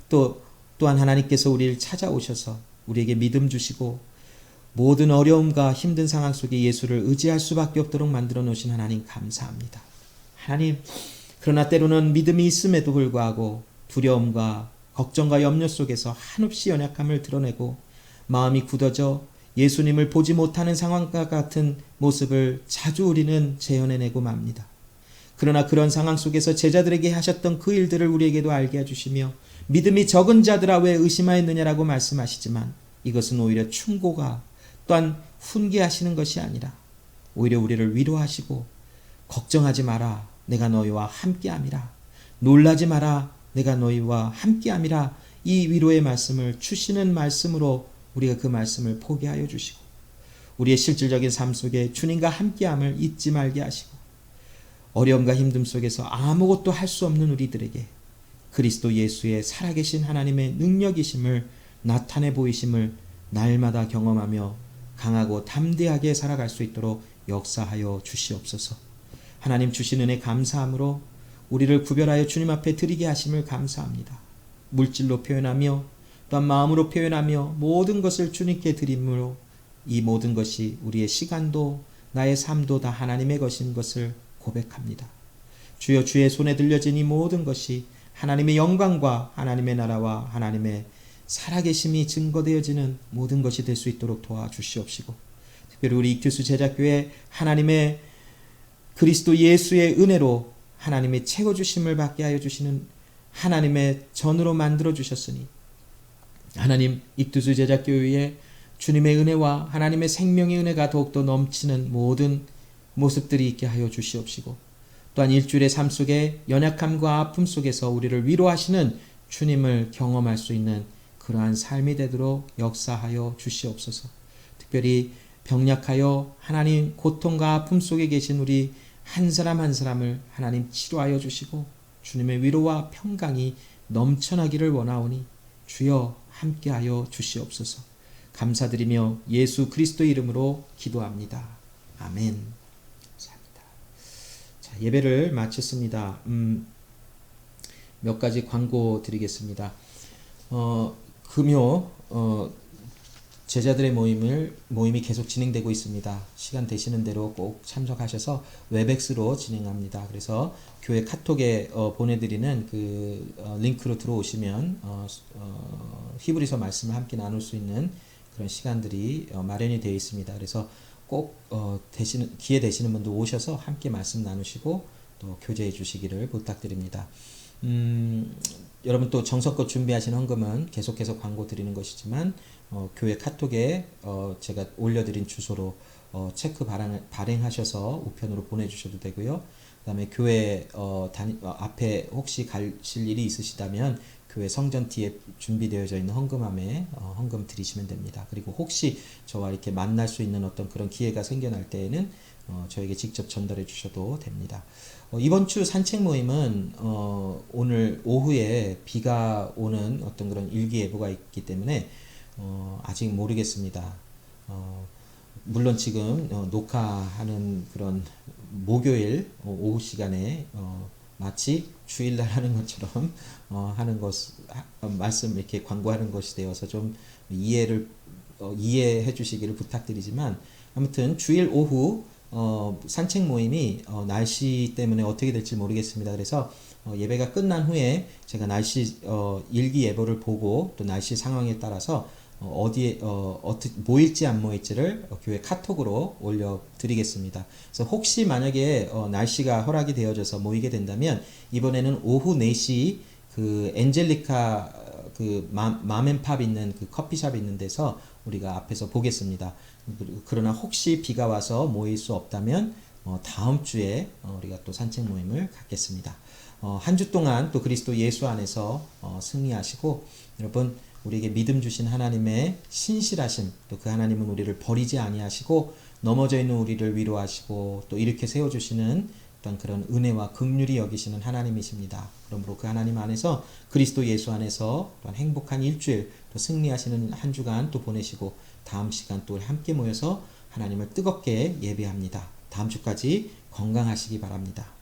또한 하나님께서 우리를 찾아오셔서 우리에게 믿음 주시고 모든 어려움과 힘든 상황 속에 예수를 의지할 수밖에 없도록 만들어 놓으신 하나님 감사합니다. 하나님, 그러나 때로는 믿음이 있음에도 불구하고 두려움과 걱정과 염려 속에서 한없이 연약함을 드러내고 마음이 굳어져 예수님을 보지 못하는 상황과 같은 모습을 자주 우리는 재현해내고 맙니다. 그러나 그런 상황 속에서 제자들에게 하셨던 그 일들을 우리에게도 알게 해주시며 믿음이 적은 자들아 왜 의심하였느냐라고 말씀하시지만 이것은 오히려 충고가 또한 훈계하시는 것이 아니라 오히려 우리를 위로하시고 걱정하지 마라 내가 너희와 함께함이라 놀라지 마라 내가 너희와 함께함이라 이 위로의 말씀을 주시는 말씀으로 우리가 그 말씀을 포기하여 주시고 우리의 실질적인 삶 속에 주님과 함께함을 잊지 말게 하시고 어려움과 힘듦 속에서 아무것도 할 수 없는 우리들에게 그리스도 예수의 살아계신 하나님의 능력이심을 나타내 보이심을 날마다 경험하며 강하고 담대하게 살아갈 수 있도록 역사하여 주시옵소서. 하나님 주신 은혜 감사함으로 우리를 구별하여 주님 앞에 드리게 하심을 감사합니다. 물질로 표현하며 또한 마음으로 표현하며 모든 것을 주님께 드림으로 이 모든 것이 우리의 시간도 나의 삶도 다 하나님의 것인 것을 고백합니다. 주여 주의 손에 들려진 이 모든 것이 하나님의 영광과 하나님의 나라와 하나님의 살아계심이 증거되어지는 모든 것이 될 수 있도록 도와주시옵시고 특별히 우리 익투스 제자교회 하나님의 그리스도 예수의 은혜로 하나님의 채워주심을 받게 하여 주시는 하나님의 전으로 만들어 주셨으니 하나님 익투스 제자교회에 주님의 은혜와 하나님의 생명의 은혜가 더욱더 넘치는 모든 모습들이 있게 하여 주시옵시고 또한 일주일의 삶 속에 연약함과 아픔 속에서 우리를 위로하시는 주님을 경험할 수 있는 그러한 삶이 되도록 역사하여 주시옵소서. 특별히 병약하여 하나님 고통과 아픔 속에 계신 우리 한 사람 한 사람을 하나님 치료하여 주시고 주님의 위로와 평강이 넘쳐나기를 원하오니 주여 함께하여 주시옵소서. 감사드리며 예수 그리스도 이름으로 기도합니다. 아멘. 감사합니다. 자, 예배를 마쳤습니다. 몇 가지 광고 드리겠습니다. 금요 제자들의 모임이 계속 진행되고 있습니다. 시간 되시는 대로 꼭 참석하셔서 웹엑스로 진행합니다. 그래서 교회 카톡에 보내드리는 그 링크로 들어오시면 히브리서 말씀을 함께 나눌 수 있는 그런 시간들이 마련이 되어 있습니다. 그래서 꼭 기회 되시는 분들 오셔서 함께 말씀 나누시고 또 교제해 주시기를 부탁드립니다. 여러분 또 정성껏 준비하신 헌금은 계속해서 광고 드리는 것이지만 교회 카톡에 제가 올려드린 주소로 체크 발행하셔서 우편으로 보내주셔도 되고요. 그 다음에 교회 앞에 혹시 가실 일이 있으시다면 교회 성전 뒤에 준비되어져 있는 헌금함에 헌금 드리시면 됩니다. 그리고 혹시 저와 이렇게 만날 수 있는 어떤 그런 기회가 생겨날 때에는 저에게 직접 전달해 주셔도 됩니다. 이번 주 산책 모임은 오늘 오후에 비가 오는 어떤 그런 일기예보가 있기 때문에 아직 모르겠습니다. 물론 지금 녹화하는 그런 목요일 오후 시간에 마치 주일날 하는 것처럼 하는 것 말씀 이렇게 광고하는 것이 되어서 좀 이해해 주시기를 부탁드리지만 아무튼 주일 오후 산책 모임이 날씨 때문에 어떻게 될지 모르겠습니다. 그래서 예배가 끝난 후에 제가 날씨 일기 예보를 보고 또 날씨 상황에 따라서 어디에 어떻게 모일지 안 모일지를 교회 카톡으로 올려드리겠습니다. 그래서 혹시 만약에 날씨가 허락이 되어져서 모이게 된다면 이번에는 오후 4시 그 엔젤리카 그 맘앤팝 있는 그 커피숍 있는 데서 우리가 앞에서 보겠습니다. 그러나 혹시 비가 와서 모일 수 없다면 다음 주에 우리가 또 산책 모임을 갖겠습니다. 한 주 동안 또 그리스도 예수 안에서 승리하시고 여러분 우리에게 믿음 주신 하나님의 신실하심 또 그 하나님은 우리를 버리지 아니하시고 넘어져 있는 우리를 위로하시고 또 이렇게 세워주시는 어떤 그런 은혜와 긍휼히 여기시는 하나님이십니다. 그러므로 그 하나님 안에서 그리스도 예수 안에서 또한 행복한 일주일 또 승리하시는 한 주간 또 보내시고 다음 시간 또 함께 모여서 하나님을 뜨겁게 예배합니다. 다음 주까지 건강하시기 바랍니다.